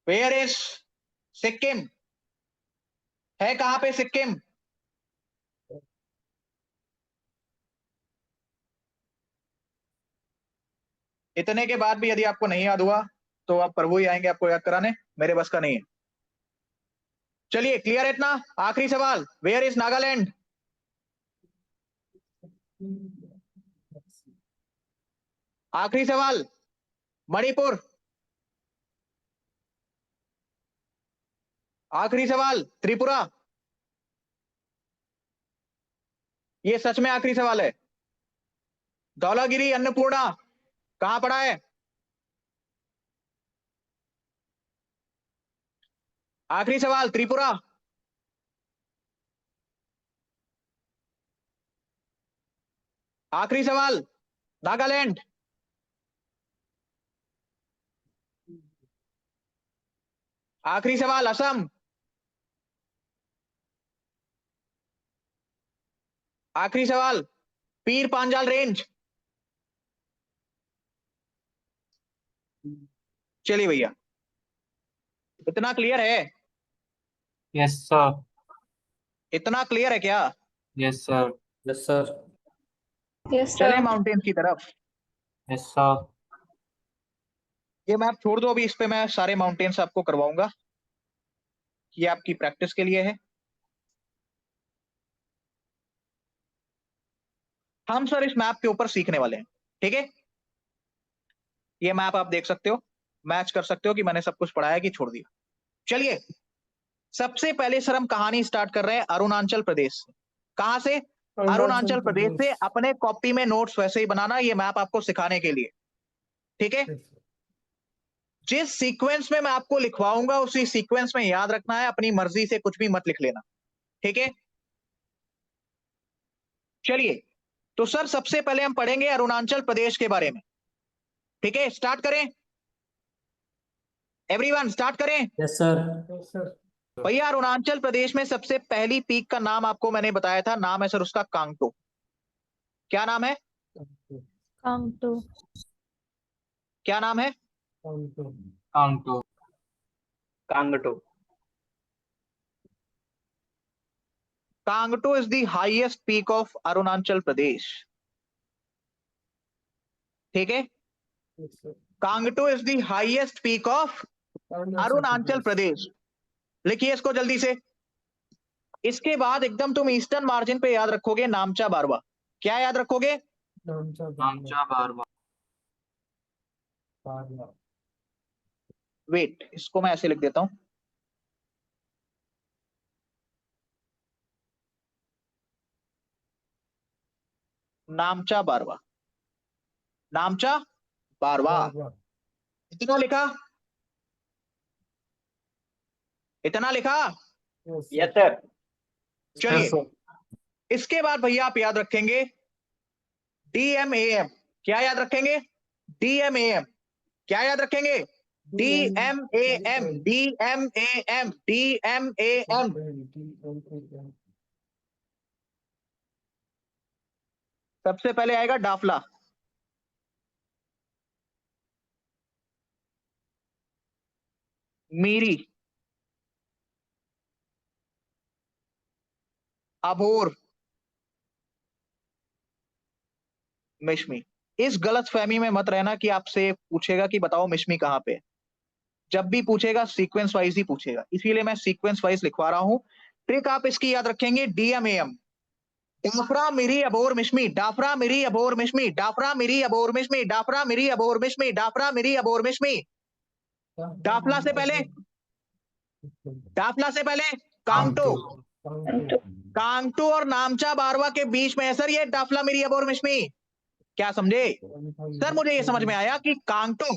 Where is Sikkim? है कहां पे सिक्किम? इतने के बाद भी यदि आपको नहीं याद हुआ तो आप प्रभु ही आएंगे आपको याद कराने, मेरे बस का नहीं है। चलिए क्लियर है इतना? आखिरी सवाल, वेयर इज नागालैंड? आखिरी सवाल, मणिपुर? आखिरी सवाल, त्रिपुरा? ये सच में आखिरी सवाल है। धौलागिरी, अन्नपूर्णा कहां पड़ा है? आखिरी सवाल, त्रिपुरा? आखिरी सवाल, नागालैंड? आखिरी सवाल, असम? आखिरी सवाल, पीर पांजाल रेंज। चलिए भैया, इतना क्लियर है? Yes sir. इतना क्लियर है क्या? Yes sir. Yes sir. Yes, चले sir. माउंटेन की तरफ। Yes sir. ये मैप छोड़ दो अभी, इस पे मैं सारे माउंटेन्स आपको करवाऊंगा, ये आपकी प्रैक्टिस के लिए है। हम सर इस मैप के ऊपर सीखने वाले हैं, ठीक है? ये मैप आप देख सकते हो, मैच कर सकते हो कि मैंने सब कुछ पढ़ाया कि छोड़ दिया। चलिए, सबसे पहले सर हम कहानी स्टार्ट कर रहे हैं अरुणाचल प्रदेश से। कहां से? अरुणाचल प्रदेश से। अपने कॉपी में नोट्स वैसे ही बनाना, ये मैप आपको सिखाने के लिए, ठीक है? जिस सीक्वेंस में मैं आपको लिखवाऊंगा उसी सीक्वेंस में याद रखना है, अपनी मर्जी से कुछ भी मत लिख लेना, ठीक है? चलिए, तो सर सबसे पहले हम पढ़ेंगे अरुणाचल प्रदेश के बारे में, ठीक है? स्टार्ट करें, एवरीवन स्टार्ट करें। Yes sir. भैया, अरुणाचल प्रदेश में सबसे पहली पीक का नाम आपको मैंने बताया था, नाम है सर उसका कांगटो। क्या नाम है? Kangto. क्या नाम है? Kangto. Kangto. Kangto is the highest peak of Arunachal Pradesh, ठीक है? Kangto is the highest peak of Arunachal Pradesh. लिखिए इसको जल्दी से। इसके बाद एकदम तुम ईस्टर्न मार्जिन पे याद रखोगे नामचा बारवा। क्या याद रखोगे? नामचा बारवा। वेट, इसको मैं ऐसे लिख देता हूं, नामचा बारवा, नामचा बारवा। इतना लिखा? इतना लिखा? Yes sir. चलिए, इसके बाद भैया आप याद रखेंगे डीएमएएम। क्या याद रखेंगे? डीएमएएम। क्या याद रखेंगे? डीएमएएम, डीएमएएम, डीएमएएम। सबसे पहले आएगा डाफला, मीरी, अबोर, मिश्मी। इस गलत फहमी में मत रहना कि आपसे पूछेगा कि बताओ मिश्मी कहां पे है। जब भी पूछेगा सीक्वेंस वाइज ही पूछेगा, इसीलिए मैं सीक्वेंस वाइज लिखवा रहा हूं। ट्रिक आप इसकी याद रखेंगे, डीएमएएम। डाफरा मिरी अबोर मिश्मी, डाफरा मिरी अबोर मिश्मी, डाफरा मिरी अबोर मिश्मी, डाफरा मिरी अबोर मिश्मी, डाफरा मिरी अबोर मिश्मी। डाफला से पहले, डाफला से पहले कांगटो। Kangto. कांगटो और नामचा बारवा के बीच में है सर ये डाफला मिरी अबोर मिश्मी। क्या समझे सर? मुझे ये समझ में आया कि Kangto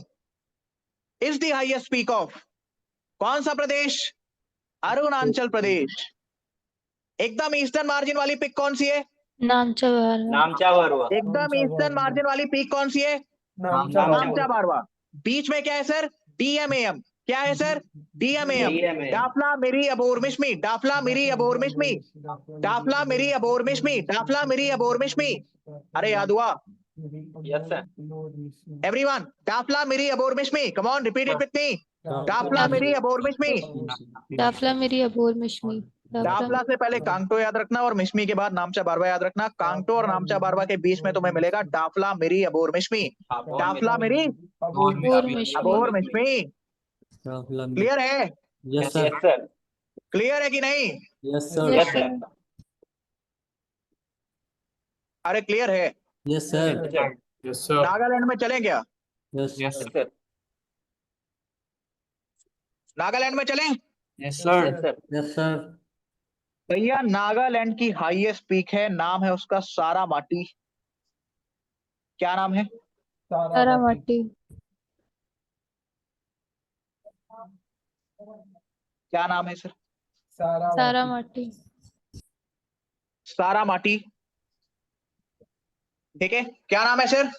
is the highest peak of कौन सा प्रदेश? अरुणाचल प्रदेश। एकदम ईस्टर्न मार्जिन वाली पिक कौन सी है? Namcha Barwa. नामचा बारवा। एकदम ईस्टर्न मार्जिन वाली पीक कौन सी है? नामचा नामचा बारवा। बीच में क्या है सर? डीएमएएम। क्या है sir? DMAM. DMAM। Dafla Miri Abor Mishmi, Dafla Miri Abor Mishmi, Dafla Miri Abor Mishmi, Dafla Miri Abor Mishmi. अरे याद हुआ yes sir. Everyone? Dafla Miri Abor Mishmi, come on repeat it with me. Dafla Miri Abor Mishmi. Dafla Miri Abor Mishmi. Dafla से पहले कांगटो याद रखना और मिश्मी के बाद नामचा बारवा याद रखना। कांगटो और नामचा बारवा के बीच में तुम्हें मिलेगा Dafla Miri Abor Mishmi. Dafla Miri Abor Mishmi. Abor Mishmi. Clear है? Yes yes sir. Sir. Clear है कि नहीं? Yes sir. Yes, sir. अरे क्लियर है? Yes sir. Yes, sir. Nagaland में चलें क्या? Yes yes yes sir. Nagaland में चलें? Yes sir. Yes sir. Yes sir. भैया, नागालैंड की हाईएस्ट पीक है, नाम है उसका सारामाटी। क्या नाम है? Taramati. क्या नाम है सर? Saramati. सारामाटी, ठीक है? क्या नाम है सर?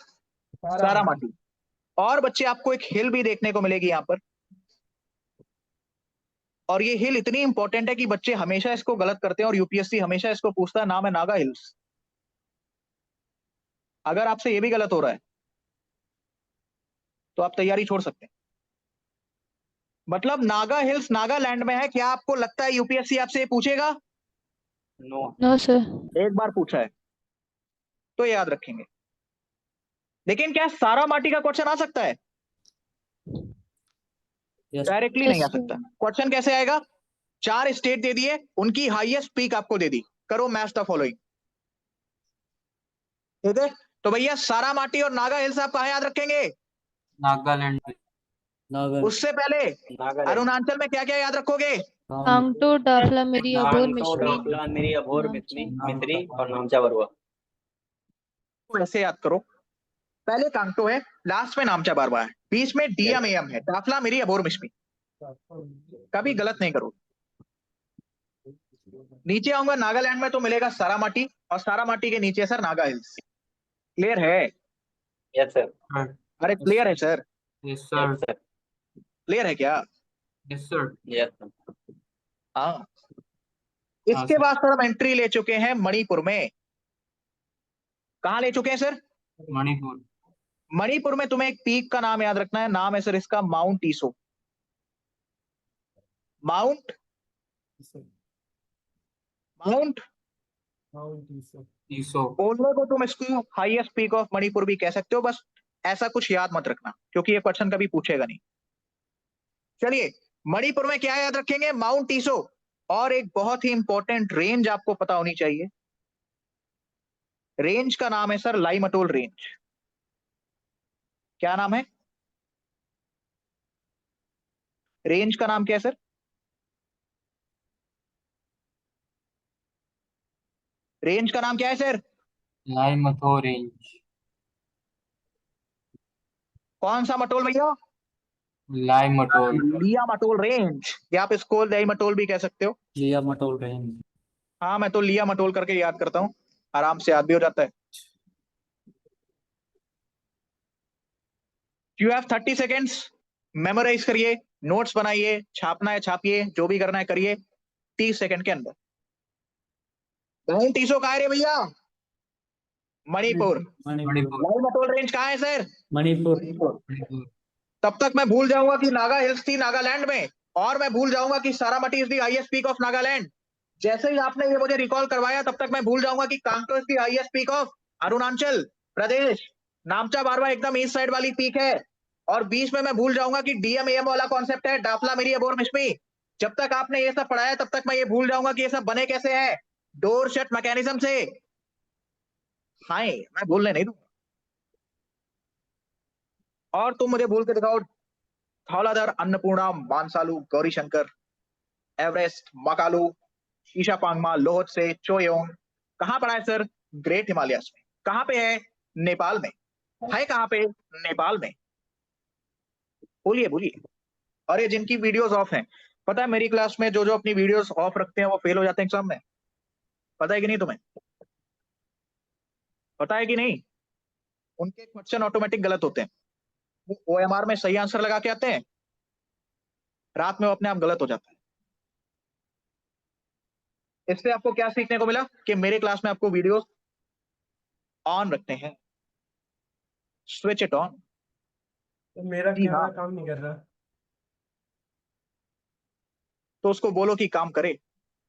सारामाटी। और बच्चे आपको एक हिल भी देखने को मिलेगी यहां पर, और ये हिल इतनी इंपॉर्टेंट है कि बच्चे हमेशा इसको गलत करते हैं और यूपीएससी हमेशा इसको पूछता है। नाम है नागा हिल्स। अगर आपसे ये भी गलत हो रहा है तो आप तैयारी छोड़ सकते हैं। मतलब नागा हिल्स नागालैंड में है। क्या आपको लगता है यूपीएससी आपसे ये पूछेगा? नो। No sir. एक बार पूछा है तो याद रखेंगे। लेकिन क्या सारा माटी का क्वेश्चन आ सकता है? यस डायरेक्टली नहीं आ यस सर। सकता। क्वेश्चन कैसे आएगा? 4 स्टेट दे दिए, उनकी हाईएस्ट पीक आपको दे दी, करो मैच द फॉलोइंग। ठीक है, तो भैया सारा माटी और नागा हिल्स आप कहाँ याद रखेंगे? नागालैंड में। नागर उससे पहले नागालैंड। अरुणाचल में क्या क्या याद रखोगे? कांगटो, डाफला, मिरी, अबोर, कांगटो, मिश्मी, डाफला, मिरी, अबोर, नामचा। मित्री और नामचा बरुआ। तो ऐसे याद करो, पहले कांगटो है, लास्ट में नामचा बारवा है, बीच में डीएम एम है, डाफला मिरी अबोर मिश्मी। कभी गलत नहीं करो। नीचे आऊंगा नागालैंड में तो मिलेगा सारा माटी, और सारा माटी के नीचे सर नागा हिल्स। क्लियर है? Yes sir. अरे क्लियर है sir? Yes yes sir. Sir. Clear है क्या? Yes sir. Yes sir. हाँ। हाँ इसके सर। बाद सर हम एंट्री ले चुके हैं मणिपुर में। कहाँ ले चुके हैं सर? मणिपुर। मणिपुर में तुम्हें एक पीक का नाम याद रखना है। नाम है सर इसका mount Iso. Mount mount Iso. बोलने को तुम इसको हाईएस्ट पीक ऑफ मणिपुर भी कह सकते हो, बस ऐसा कुछ याद मत रखना क्योंकि ये क्वेश्चन कभी पूछेगा नहीं। चलिए, मणिपुर में क्या याद रखेंगे? माउंट ईसो। और एक बहुत ही इंपॉर्टेंट रेंज आपको पता होनी चाहिए। रेंज का नाम है सर लाइमटोल रेंज। क्या नाम है? रेंज का नाम क्या है सर? रेंज का नाम क्या है सर? लाइमथो रेंज। कौन सा मटोल भैया? लाइमटोल। लिया मटोल रेंज, या आप इसको लिया मटोल भी कह सकते हो। लिया मटोल रेंज। हाँ, मैं तो लिया मटोल करके याद करता हूँ, आराम से याद भी हो जाता है। You have 30 seconds. मेमोराइज करिए, नोट्स बनाइए, छापना है छापिए, जो भी करना है करिए 30 सेकंड के अंदर। माउंट ईसो कहाँ है रे भैया? मणिपुर। मणिपुर। लाल मटोल रेंज कहाँ है सर? मणिपुर। मणिपुर। तब तक मैं भूल जाऊंगा कि नागा हिल्स थी नागालैंड में, और मैं भूल जाऊंगा कि Saramati is the highest peak of Nagaland. जैसे ही आपने ये मुझे रिकॉल करवाया तब तक मैं भूल जाऊंगा कि Kangto is the highest peak of Arunachal Pradesh. Namcha Barwa एकदम ईस्ट साइड वाली पीक है, और बीच में मैं भूल जाऊंगा कि डीएमएम वाला कॉन्सेप्ट है, डाफला मिरी अबोर मिश्मी। जब तक आपने ये सब पढ़ाया तब तक मैं ये भूल जाऊंगा कि ये सब बने कैसे हैं, डोर शट मैकेनिज्म से। हाय, मैं भूलने नहीं दूंगा। और तुम मुझे भूल के दिखाओ, धौलाधर, अन्नपूर्णा, मानसालू, गौरी शंकर, एवरेस्ट, मकालू, शीशा पांगमा, लोहतसे, चोयोंग। कहां पड़ा है सर? ग्रेट हिमालयस में। कहां पे है? नेपाल में। है कहां पे? नेपाल में। बोलिए बोलिए। और ये जिनकी वीडियोस ऑफ हैं, पता है मेरी क्लास में जो जो अपनी वीडियोस ऑफ रखते हैं वो फेल हो जाते हैं एग्जाम में। पता है कि नहीं तुम्हें? पता है कि नहीं? उनके क्वेश्चन ऑटोमेटिक गलत होते हैं। वो ओएमआर में सही आंसर लगा के आते हैं, रात में वो अपने आप गलत हो जाता है। इससे आपको क्या सीखने को मिला कि मेरे क्लास में आपको वीडियोस ऑन रखते हैं, स्विच इट ऑन। तो मेरा जी हाँ, कैमरा काम नहीं कर रहा। तो उसको बोलो कि काम करे।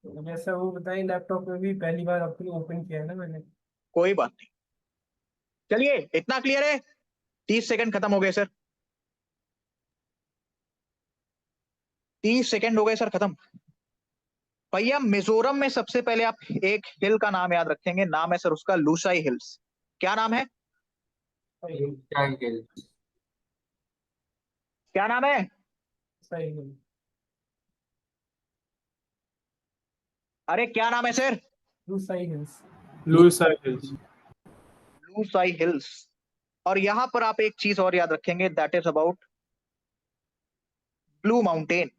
जैसा वो बताएं, लैपटॉप में भी पहली बार अपनी ओपन किया है ना मैंने। कोई बात नहीं। चलिए, इतना क्लियर है? 30 सेकंड खत्म हो गए सर। 30 सेकंड हो गए सर, खत्म। भैया मिजोरम में सबसे पहले आप एक हिल का नाम याद रखेंगे, नाम है सर उसका लूसाई हिल्स। क्या नाम है? लूसाई हिल्स। क्या नाम है? सही है। अरे क्या नाम है sir? Lushai hills. Lushai hills. Lushai hills. और यहां पर आप एक चीज और याद रखेंगे, that is about blue mountain.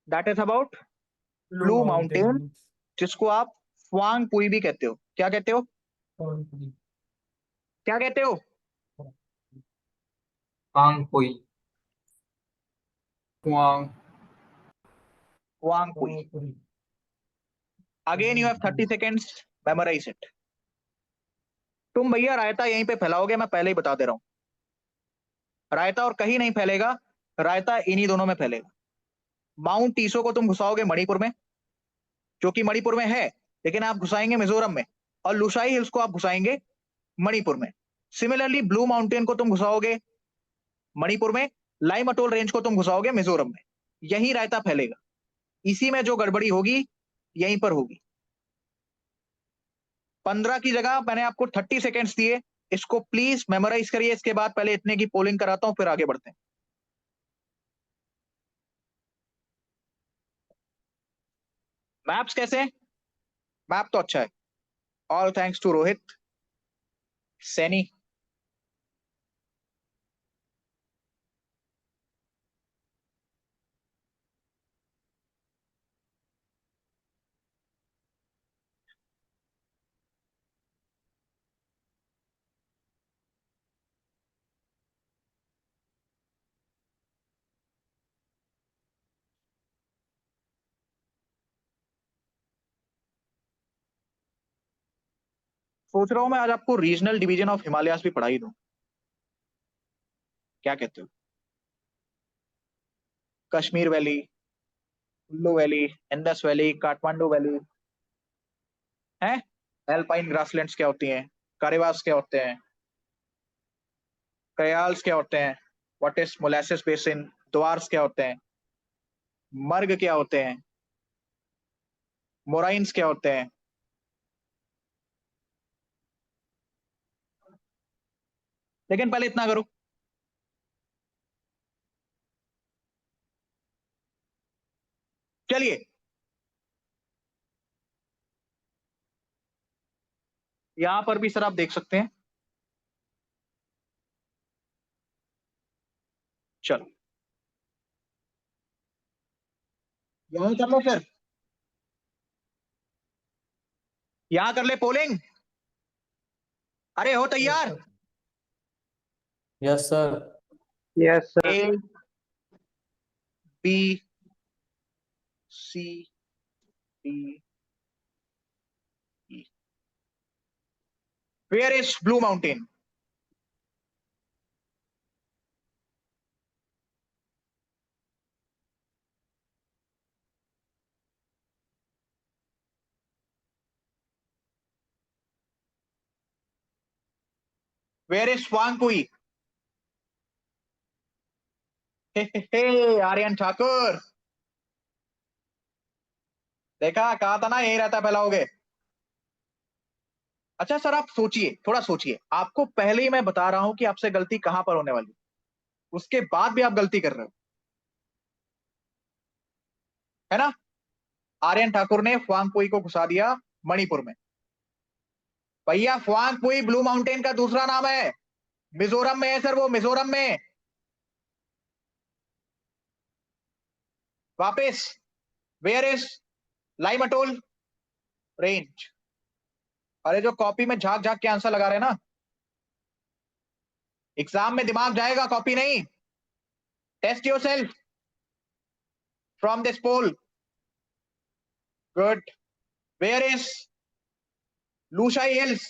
That is about blue mountain, जिसको आप स्वांग पुई भी कहते हो। क्या कहते हो? क्या कहते हो? पांगपोई। Huang. Huang Kui. Again you have 30 seconds. Memorize it. तुम भैया रायता यहीं पे फैलाओगे, मैं पहले ही बता दे रहा हूं। रायता और कहीं नहीं फैलेगा, रायता इन्हीं दोनों में फैलेगा। माउंट टीसो को तुम घुसाओगे मणिपुर में, जो कि मणिपुर में है, लेकिन आप घुसाएंगे मिजोरम में, और लुसाई हिल्स को आप घुसाएंगे मणिपुर में। सिमिलरली ब्लू माउंटेन को तुम घुसाओगे मणिपुर में, लाइम अटोल रेंज को तुम घुसाओगे मिजोरम में। यही रायता फैलेगा। इसी में जो गड़बड़ी होगी यहीं पर होगी। 15 की जगह मैंने आपको 30 सेकेंड्स दिए, इसको प्लीज मेमोराइज करिए। इसके बाद पहले इतने की पोलिंग कराता हूं, फिर आगे बढ़ते हैं। मैप्स कैसे हैं? मैप तो अच्छा है। All thanks to Rohit Saini. सोच रहा हूं मैं आज आपको रीजनल डिवीजन ऑफ हिमालयास भी पढ़ाई दूं। क्या कहते हो? Kashmir valley, Kullu valley, Indus valley, Kathmandu valley है। एल्पाइन ग्रासलैंड्स क्या होती हैं, कारेवास क्या होते हैं, कयाल्स क्या होते हैं, व्हाट इज मोलासेस बेसिन, द्वार्स क्या होते हैं, मर्ग क्या होते हैं, मोराइंस क्या होते हैं। लेकिन पहले इतना करो, चलिए यहां पर भी सर आप देख सकते हैं। चलो यहां कर लो सर, यहां कर ले पोलिंग। अरे हो तैयार? Yes, sir. Yes sir. A B C D E. Where is blue mountain? Where is Phawngpui? हे आर्यन ठाकुर, देखा, कहा था ना यही रहता फैलाओगे। अच्छा सर आप सोचिए, थोड़ा सोचिए, आपको पहले ही मैं बता रहा हूं कि आपसे गलती कहां पर होने वाली, उसके बाद भी आप गलती कर रहे हो, है ना। आर्यन ठाकुर ने फुआंगपुई को घुसा दिया मणिपुर में। भैया फुआंगपुई ब्लू माउंटेन का दूसरा नाम है, मिजोरम में है सर, वो मिजोरम में। वापिस, where is lime atoll range? अरे जो कॉपी में झाक झाक के आंसर लगा रहे हैं ना, एग्जाम में दिमाग जाएगा, कॉपी नहीं। Test yourself from this poll. Good. Where is Lushai hills?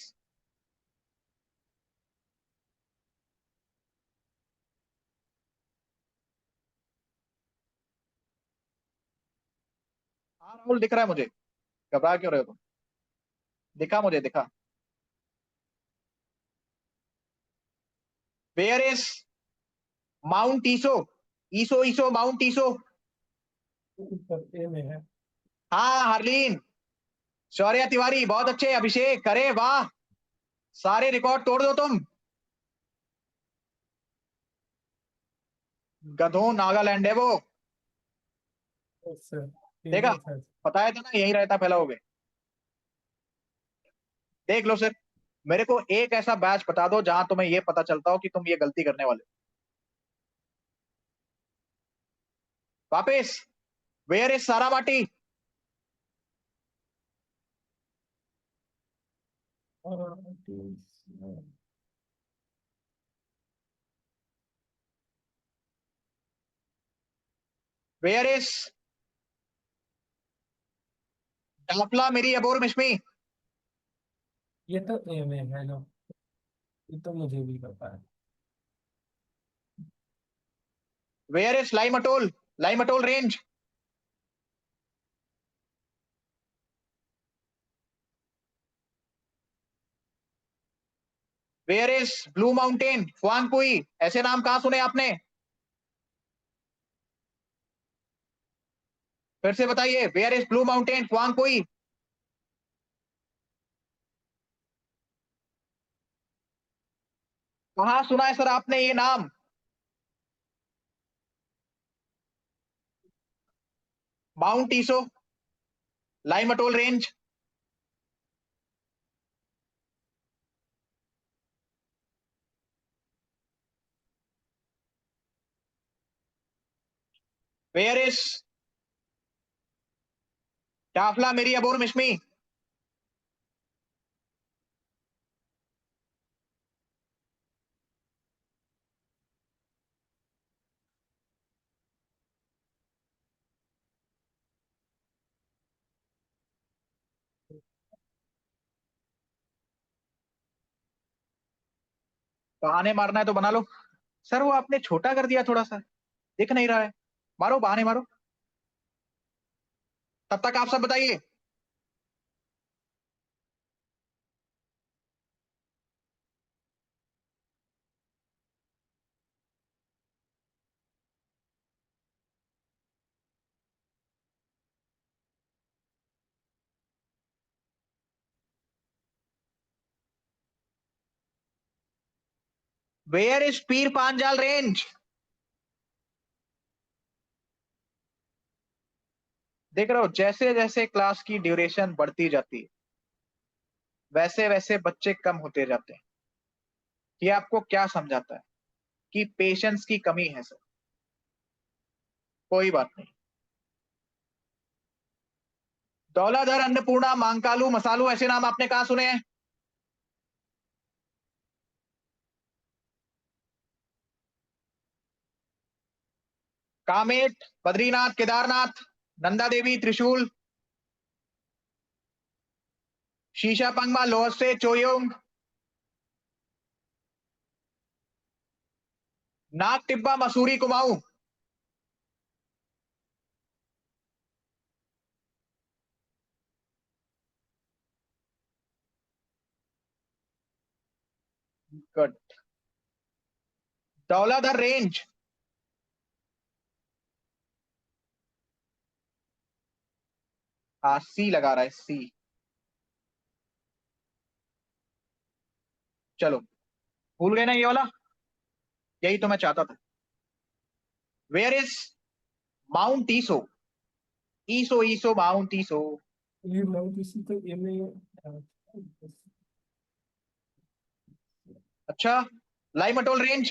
हाँ राहुल दिख रहा है मुझे, घबरा क्यों रहे हो तुम? दिखा मुझे, दिखा। Where is mount Iso? Iso Iso mount Iso. A में है। हाँ हरलीन, शौर्य तिवारी बहुत अच्छे, अभिषेक, अरे वाह, सारे रिकॉर्ड तोड़ दो तुम। गधों, नागालैंड है वो। सर देखा, ये था। बताया था ना यही रहता फैलाओगे। देख लो सर, मेरे को एक ऐसा बैच बता दो जहां तुम्हें ये पता चलता हो कि तुम ये गलती करने वाले हो। वापिस, where is Saramati? Where is Dafla Miri Abor Mishmi? ये तो ए में है ना, ये तो मुझे भी पता है। Where is Laimatol? Laimatol range? Where is blue mountain Phawngpui? ऐसे नाम कहां सुने आपने? फिर से बताइए, where is blue mountain Phawngpui? कहां सुना है सर आपने ये नाम? Mount Iso, Laimatol range? Where is Dafla Miri Abor Mishmi? बहाने मारना है तो बना लो। सर वो आपने छोटा कर दिया थोड़ा सा, दिख नहीं रहा है। मारो बहाने मारो, तब तक आप सब बताइए। Where is Pir Panjal range? देख रहे हो, जैसे जैसे क्लास की ड्यूरेशन बढ़ती जाती है वैसे वैसे बच्चे कम होते जाते हैं। ये आपको क्या समझाता है? कि पेशेंस की कमी है सर। कोई बात नहीं। दौलाधर, अन्नपूर्णा, मांकालू, मसालू, ऐसे नाम आपने कहा सुने हैं? कामेट, बद्रीनाथ, केदारनाथ, नंदा देवी, त्रिशूल, शीशा पंगमा, लोहसे, चोयोंग, नाग टिब्बा, मसूरी, कुमाऊं। गुड। दौलाधर रेंज? हाँ, सी लगा रहा है, सी। चलो, भूल गए ना ये वाला? यही तो मैं चाहता था। Where is mount Iso? Iso Iso mount Iso. ये मैं किसी तो ए में अच्छा, Laimatol range?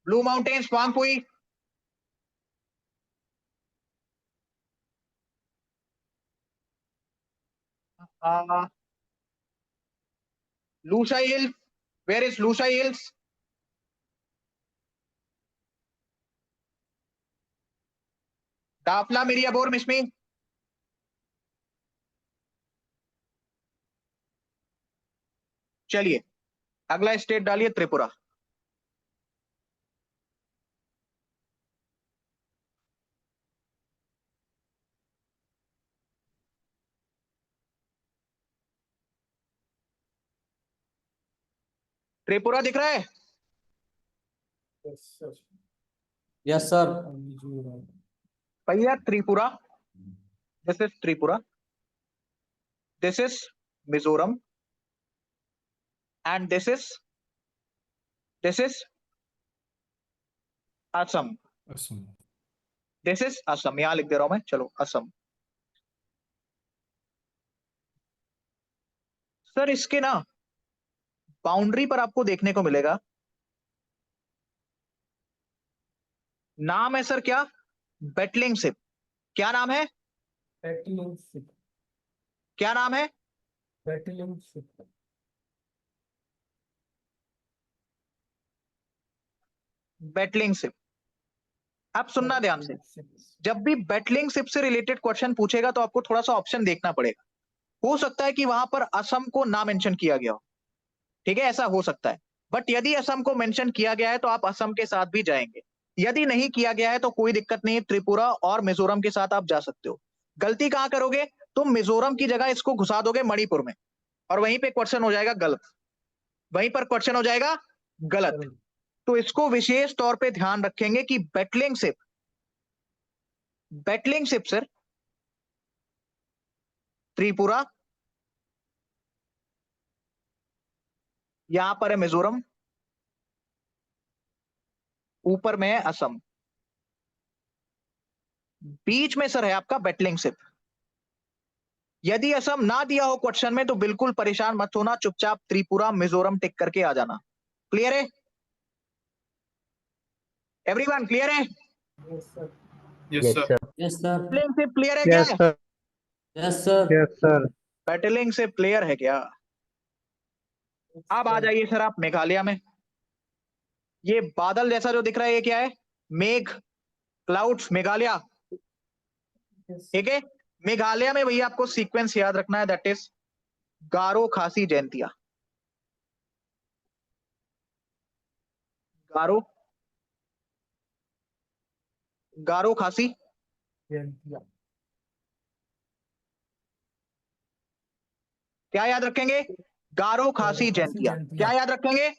Blue mountains Phawngpui? Lushai hill? Where is Lushai hills? Dafla Miri Abor Mishmi? चलिए, अगला स्टेट डालिए, त्रिपुरा। त्रिपुरा दिख रहा है? Yes, sir. भैया Tripura, this is Tripura, this is Mizoram, and this is Assam. Assam. This is Assam, यहां लिख दे रहा हूं मैं, चलो असम। सर इसके ना बाउंड्री पर आपको देखने को मिलेगा, नाम है सर क्या? Battling ship. क्या नाम है? बैटलिंग शिप, क्या नाम है? Battling ship. Battling ship. अब सुनना ध्यान से, जब भी बैटलिंग शिप से रिलेटेड क्वेश्चन पूछेगा तो आपको थोड़ा सा ऑप्शन देखना पड़ेगा। हो सकता है कि वहां पर असम को ना मेंशन किया गया हो, ठीक है, ऐसा हो सकता है। बट यदि असम को मेंशन किया गया है तो आप असम के साथ भी जाएंगे। यदि नहीं किया गया है तो कोई दिक्कत नहीं है, त्रिपुरा और मिजोरम के साथ आप जा सकते हो। गलती कहां करोगे, तुम मिजोरम की जगह इसको घुसा दोगे मणिपुर में, और वहीं पे क्वेश्चन हो जाएगा गलत, वहीं पर क्वेश्चन हो जाएगा गलत। तो इसको विशेष तौर पे ध्यान रखेंगे कि बैटलिंग शिप सर त्रिपुरा, यहां पर है मिजोरम, ऊपर में है असम, बीच में सर है आपका बैटलिंग शिप। यदि असम ना दिया हो क्वेश्चन में तो बिल्कुल परेशान मत होना, चुपचाप त्रिपुरा मिजोरम टिक करके आ जाना। क्लियर है एवरीवन, क्लियर है? Yes, sir. Yes, sir. Yes, sir. Battling ship clear है क्या? Yes, sir. Yes, sir. Yes, sir. Battling ship clear है क्या? अब आ जाइए सर आप मेघालय में। ये बादल जैसा जो दिख रहा है ये क्या है? मेघ, क्लाउड्स, मेघालय, Yes. ठीक है। मेघालय में भैया आपको सीक्वेंस याद रखना है, दैट इज गारो खासी जयंतिया। गारो, गारो खासी, Yeah. क्या याद रखेंगे? गारो खासी जयंतिया। क्या याद रखेंगे?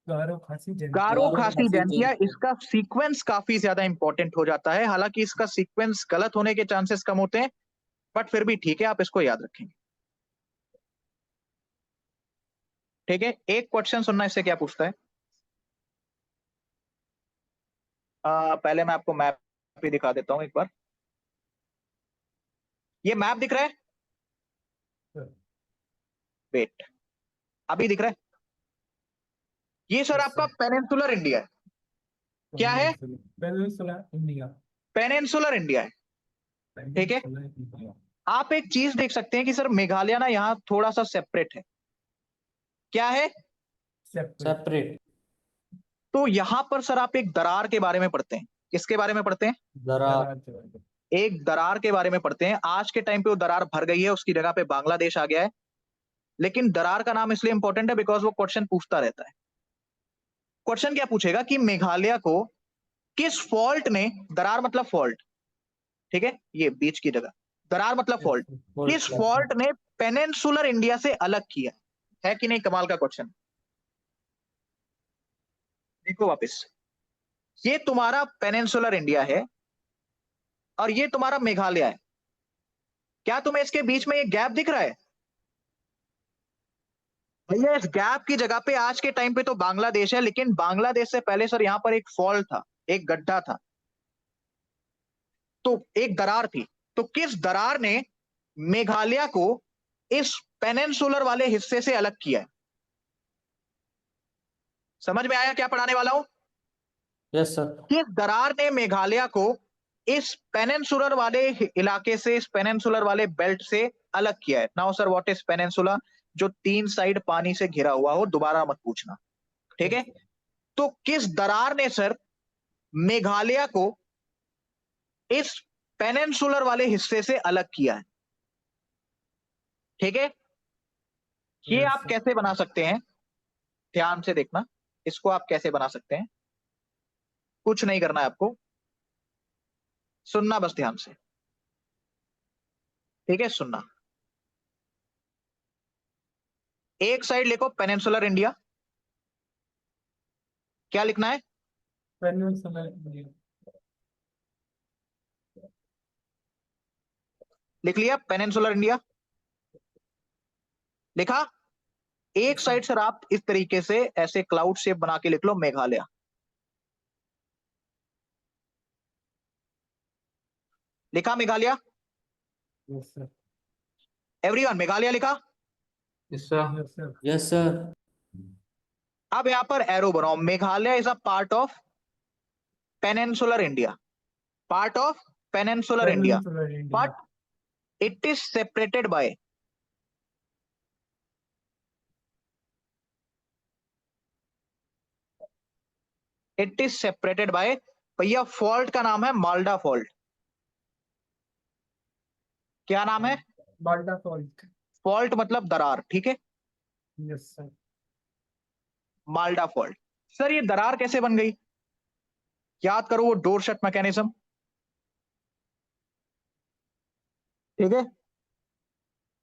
गारो खासी जयंती। गारो खासी खासी जयंतिया। जयंतिया। इसका सीक्वेंस काफी ज्यादा इंपॉर्टेंट हो जाता है, हालांकि इसका सीक्वेंस गलत होने के चांसेस कम होते हैं, बट फिर भी ठीक है, आप इसको याद रखेंगे। ठीक है, एक क्वेश्चन सुनना, इससे क्या पूछता है। पहले मैं आपको मैप भी दिखा देता हूं एक बार। ये मैप दिख रहा है? वेट, अभी दिख रहा है? ये सर Yes, आपका sir. पेनिनसुलर इंडिया है। क्या है? Peninsula India. पेनिनसुलर इंडिया है, ठीक है। Peninsula India. आप एक चीज देख सकते हैं कि सर मेघालय ना यहाँ थोड़ा सा सेपरेट है। क्या है? Separate. Separate. तो यहां पर सर आप एक दरार के बारे में पढ़ते हैं। किसके बारे में पढ़ते हैं? Dara. दरार। एक दरार के बारे में पढ़ते हैं। आज के टाइम पे वो दरार भर गई है, उसकी जगह पे बांग्लादेश आ गया है। लेकिन दरार का नाम इसलिए इंपॉर्टेंट है बिकॉज वो क्वेश्चन पूछता रहता है। क्वेश्चन क्या पूछेगा कि मेघालय को किस फॉल्ट ने, दरार मतलब फॉल्ट, ठीक है, ये बीच की जगह, दरार मतलब फॉल्ट, किस फॉल्ट ने पेनिनसुलर इंडिया से अलग किया है कि नहीं? कमाल का क्वेश्चन। देखो वापस, ये तुम्हारा पेनिनसुलर इंडिया है और ये तुम्हारा मेघालय है। क्या तुम्हें इसके बीच में ये गैप दिख रहा है? भैया इस गैप की जगह पे आज के टाइम पे तो बांग्लादेश है, लेकिन बांग्लादेश से पहले सर यहां पर एक फॉल्ट था, एक गड्ढा था, तो एक दरार थी। तो किस दरार ने मेघालय को इस पेनिनसुलर वाले हिस्से से अलग किया है? समझ में आया क्या पढ़ाने वाला हूं? Yes, sir. किस दरार ने मेघालय को इस पेनिनसुलर वाले इलाके से, इस पेनिनसुलर वाले बेल्ट से अलग किया है? Now sir what is peninsula? जो 3 साइड पानी से घिरा हुआ हो, दोबारा मत पूछना, ठीक है। तो किस दरार ने सर मेघालय को इस पेनिनसुलर वाले हिस्से से अलग किया है? ठीक है, ये Yes, आप sir. कैसे बना सकते हैं, ध्यान से देखना। इसको आप कैसे बना सकते हैं, कुछ नहीं करना है आपको, सुनना बस ध्यान से, ठीक है, सुनना। एक साइड लिखो पेनिनसुलर इंडिया, क्या लिखना है? Peninsula India. लिख लिया पेनिनसुलर इंडिया, लिखा। एक साइड सर आप इस तरीके से ऐसे क्लाउड शेप बना के लिख लो मेघालय। लिखा Meghalaya? Yes, sir. Everyone Meghalaya लिखा? Yes, sir. Yes, sir. Yes, sir. अब यहां पर एरो बनाओ, Meghalaya is a part of peninsular India, part of peninsular India, Peninsular India. But it is separated by, it is separated by, भैया fault का नाम है Malda fault. क्या नाम है? बाल्टा फॉल्ट। फॉल्ट मतलब दरार, ठीक है, yes sir. Malda fault. Sir ये दरार कैसे बन गई? याद करो वो डोर शट मैकेनिज्म, ठीक है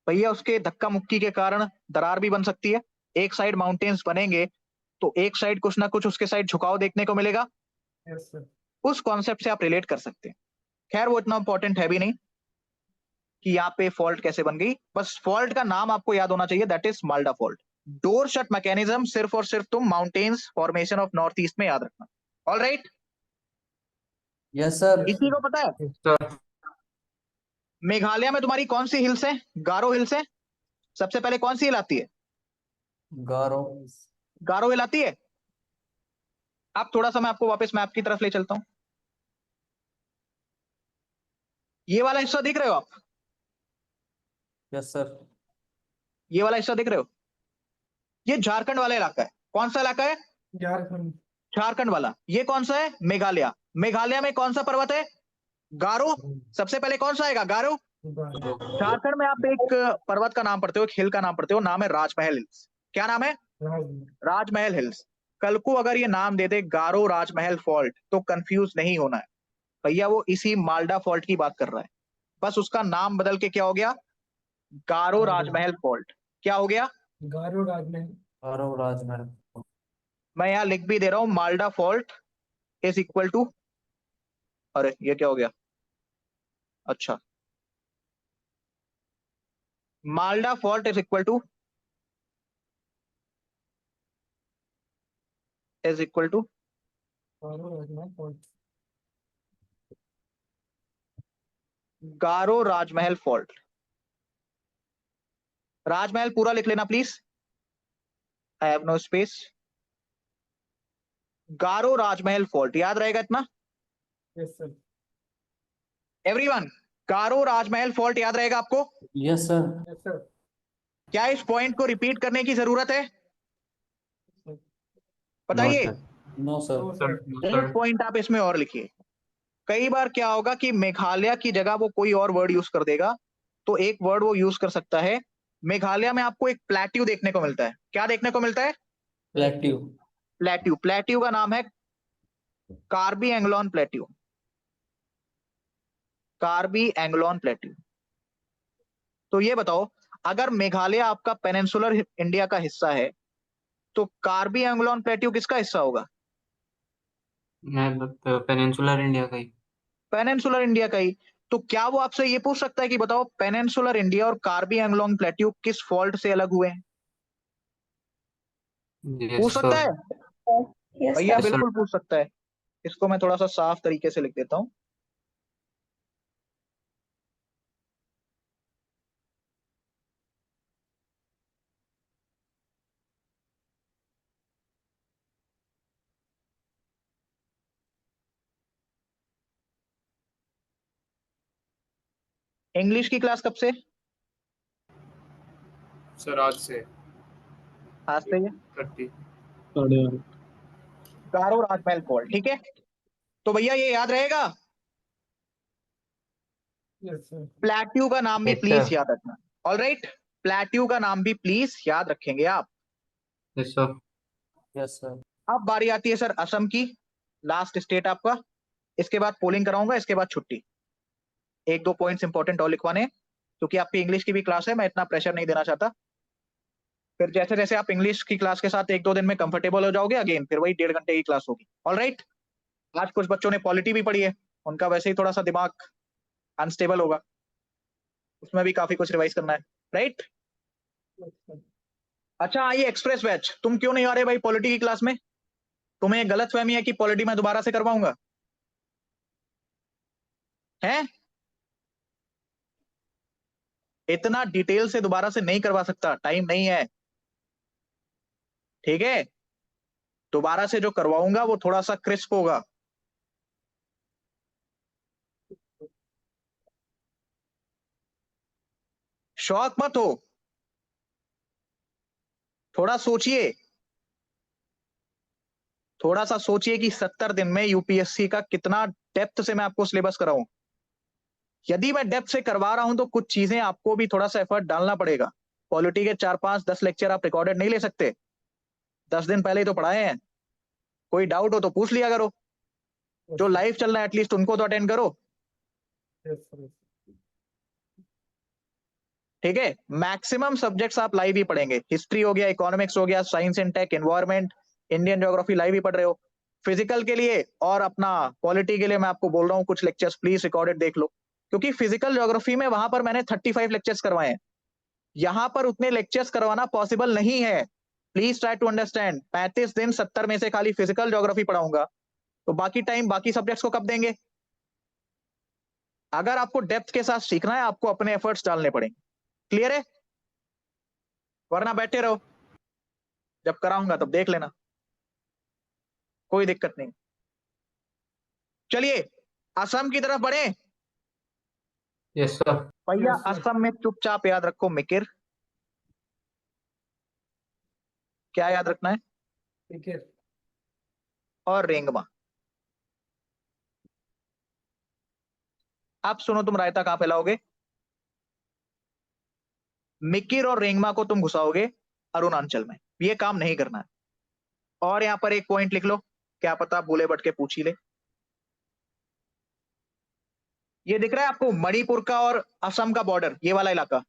भैया, उसके धक्का मुक्की के कारण दरार भी बन सकती है। एक साइड माउंटेन्स बनेंगे तो एक साइड कुछ ना कुछ उसके साइड झुकाव देखने को मिलेगा। Yes sir. उस कॉन्सेप्ट से आप रिलेट कर सकते हैं। खैर वो इतना इंपॉर्टेंट है भी नहीं कि यहाँ पे फॉल्ट कैसे बन गई, बस फॉल्ट का नाम आपको याद होना चाहिए, that is Malda fault. Door shut mechanism सिर्फ और सिर्फ तुम mountains formation of north east में याद रखना। All right, Yes, sir. इसी को पता है सर मेघालय में तुम्हारी कौन सी हिल्स है? गारो हिल्स है। सबसे पहले कौन सी हिल आती है? Garo. गारो हिल आती है। अब थोड़ा सा मैं आपको वापस मैप की तरफ ले चलता हूं। ये वाला हिस्सा देख रहे हो आप? Yes, sir. ये वाला हिस्सा देख रहे हो? ये झारखंड वाला इलाका है। कौन सा इलाका है? झारखंड। झारखंड वाला। ये कौन सा है? मेघालय। मेघालय में कौन सा पर्वत है? गारो। सबसे पहले कौन सा आएगा? गारो। झारखंड में आप एक पर्वत का नाम पढ़ते हो, एक हिल का नाम पढ़ते हो, नाम है राजमहल हिल्स। क्या नाम है? राजमहल हिल्स। कल को अगर ये नाम दे दे गारो राजमहल फॉल्ट तो कंफ्यूज नहीं होना है भैया, वो इसी माल्डा फॉल्ट की बात कर रहा है। बस उसका नाम बदल के क्या हो गया? गारो राजमहल फॉल्ट। क्या हो गया? गारो राजमहल। Garo Rajmahal. मैं यहां लिख भी दे रहा हूं, Malda fault is equal to, अरे ये क्या हो गया? अच्छा, Malda fault is equal to Garo Rajmahal fault. Garo Rajmahal fault. Rajmahal पूरा लिख लेना please, I have no space. Garo Rajmahal fault याद रहेगा इतना? Yes sir. एवरीवन, गारो राजमहल फॉल्ट याद रहेगा आपको? Yes, sir. Yes sir. क्या इस पॉइंट को रिपीट करने की जरूरत है? नो बताइए। Sir. No, sir. No sir sir. No एक सर। पॉइंट आप इसमें और लिखिए। कई बार क्या होगा कि मेघालय की जगह वो कोई और वर्ड यूज कर देगा, तो एक वर्ड वो यूज कर सकता है। मेघालय में आपको एक प्लेट्यू देखने को मिलता है। क्या देखने को मिलता है? Plateau. प्लेट्यू। प्लेट्यू का नाम है कार्बी एंग्लोन प्लेट्यू। कार्बी एंग्लोन प्लेट्यू। तो ये बताओ, अगर मेघालय आपका पेनिनसुलर इंडिया का हिस्सा है तो कार्बी एंग्लोन प्लेट्यू किसका हिस्सा होगा? मैं पेनिनसुलर इंडिया का ही। पेनिनसुलर इंडिया का ही। तो क्या वो आपसे ये पूछ सकता है कि बताओ पेनिनसुलर इंडिया और कार्बी एंग्लोन प्लेट्यू किस फॉल्ट से अलग हुए हैं? यस पूछ सकता सर। है भैया, यस सर। बिल्कुल पूछ सकता है। इसको मैं थोड़ा सा साफ तरीके से लिख देता हूं। इंग्लिश की क्लास कब से? सर आज से आज से ही है। 30. गारो राजमहल फॉल्ट, ठीक है। तो भैया ये याद रहेगा। Yes sir. प्लेट्यू का नाम भी यस प्लीज सर। याद रखना। ऑल राइट, प्लेट्यू का नाम भी प्लीज याद रखेंगे आप। Yes sir. Yes, sir. अब बारी आती है सर असम की, लास्ट स्टेट आपका। इसके बाद पोलिंग कराऊंगा, इसके बाद छुट्टी। एक दो पॉइंट्स इंपॉर्टेंट और लिखवाने हैं, क्योंकि आपकी इंग्लिश की भी क्लास है, मैं इतना प्रेशर नहीं देना चाहता। फिर जैसे जैसे आप इंग्लिश की क्लास के साथ एक दो दिन में कंफर्टेबल हो जाओगे, अगेन फिर वही 1.5 घंटे की क्लास होगी। ऑल राइट, आज कुछ बच्चों ने पॉलिटी भी पढ़ी है, उनका वैसे ही थोड़ा सा दिमाग अनस्टेबल होगा, उसमें भी काफी कुछ रिवाइज करना है, राइट? अच्छा ये एक्सप्रेस बैच, तुम क्यों नहीं आ रहे भाई पॉलिटी की क्लास में? तुम्हें गलत फहमी है कि पॉलिटी मैं दोबारा से करवाऊंगा, हैं? इतना डिटेल से दोबारा से नहीं करवा सकता, टाइम नहीं है, ठीक है। दोबारा से जो करवाऊंगा वो थोड़ा सा क्रिस्प होगा। शौक मत हो, थोड़ा सोचिए, थोड़ा सा सोचिए कि 70 दिन में यूपीएससी का कितना डेप्थ से मैं आपको सिलेबस कराऊं। यदि मैं डेप्थ से करवा रहा हूं तो कुछ चीजें आपको भी थोड़ा सा एफर्ट डालना पड़ेगा। पॉलिटी के 4-5-10 लेक्चर आप रिकॉर्डेड नहीं ले सकते, 10 दिन पहले ही तो पढ़ाए हैं। कोई डाउट हो तो पूछ लिया करो, जो लाइव चल रहा है एटलीस्ट उनको तो अटेंड करो। Yes, sir. ठीक है, मैक्सिमम सब्जेक्ट्स आप लाइव ही पढ़ेंगे। हिस्ट्री हो गया, इकोनॉमिक्स हो गया, science and tech, environment, Indian geography live ही पढ़ रहे हो। फिजिकल के लिए और अपना पॉलिटी के लिए मैं आपको बोल रहा हूँ कुछ लेक्चर्स प्लीज रिकॉर्डेड देख लो, क्योंकि फिजिकल ज्योग्राफी में वहां पर मैंने 35 लेक्चर्स करवाए हैं, यहां पर उतने लेक्चर्स करवाना पॉसिबल नहीं है। Please try to understand. 35 दिन 70 में से खाली फिजिकल ज्योग्राफी पढ़ाऊंगा तो बाकी टाइम बाकी सब्जेक्ट्स को कब देंगे? अगर आपको डेप्थ के साथ सीखना है आपको अपने एफर्ट्स डालने पड़ेंगे। क्लियर है? वरना बैठे रहो, जब कराऊंगा तब देख लेना, कोई दिक्कत नहीं। चलिए असम की तरफ बढ़े। Yes sir. भैया Yes, sir. असम में चुपचाप याद रखो मिकिर। क्या याद रखना है? ठीक है। और रेंगमा। अब सुनो, तुम रायता कहां फैलाओगे? मिकिर और रेंगमा को तुम घुसाओगे अरुणाचल में। ये काम नहीं करना है। और यहां पर एक पॉइंट लिख लो, क्या पता भूले भटके पूछ ही ले। ये दिख रहा है आपको मणिपुर का और असम का बॉर्डर, ये वाला इलाका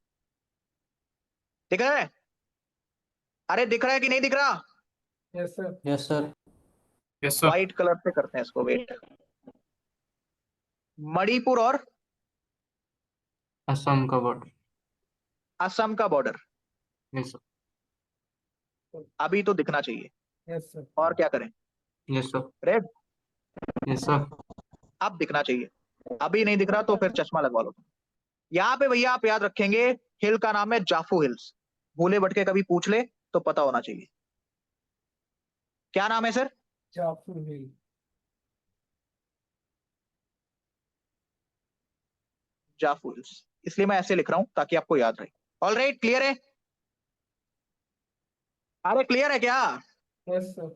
दिख रहा है? अरे दिख रहा है कि नहीं दिख रहा? Yes, sir. Yes, sir. Yes, sir. White colour से करते हैं इसको, वेट। मणिपुर और असम का बॉर्डर। असम का बॉर्डर यस सर। अभी तो दिखना चाहिए। Yes, sir. और क्या करें? Yes sir. Red yes sir. अब दिखना चाहिए। अभी नहीं दिख रहा तो फिर चश्मा लगवा लो। यहाँ पे भैया आप याद रखेंगे हिल का नाम है जाफू हिल्स। भूले भटके कभी पूछ ले तो पता होना चाहिए। क्या नाम है सर? Jaffur Hill. जाफू हिल्स, इसलिए मैं ऐसे लिख रहा हूं ताकि आपको याद रहे। ऑलराइट, क्लियर है? अरे क्लियर है क्या? Yes, sir.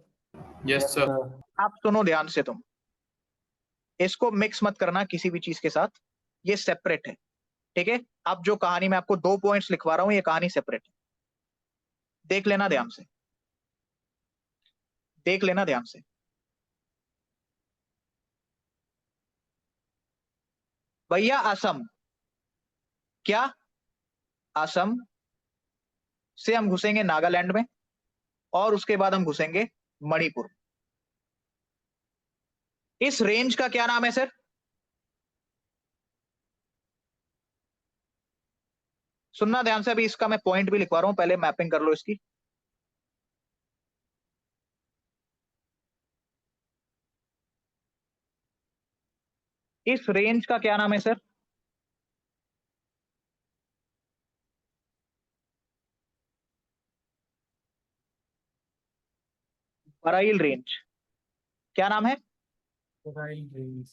Yes, sir. आप सुनो ध्यान से, तुम इसको मिक्स मत करना किसी भी चीज के साथ, ये सेपरेट है। ठीक है, अब जो कहानी मैं आपको 2 पॉइंट्स लिखवा रहा हूं ये कहानी सेपरेट है। देख लेना ध्यान से, देख लेना ध्यान से। भैया असम, क्या असम से हम घुसेंगे नागालैंड में और उसके बाद हम घुसेंगे मणिपुर। इस रेंज का क्या नाम है सर? सुनना ध्यान से, अभी इसका मैं पॉइंट भी लिखवा रहा हूं, पहले मैपिंग कर लो इसकी। इस रेंज का क्या नाम है सर? बराइल रेंज। क्या नाम है? Right range.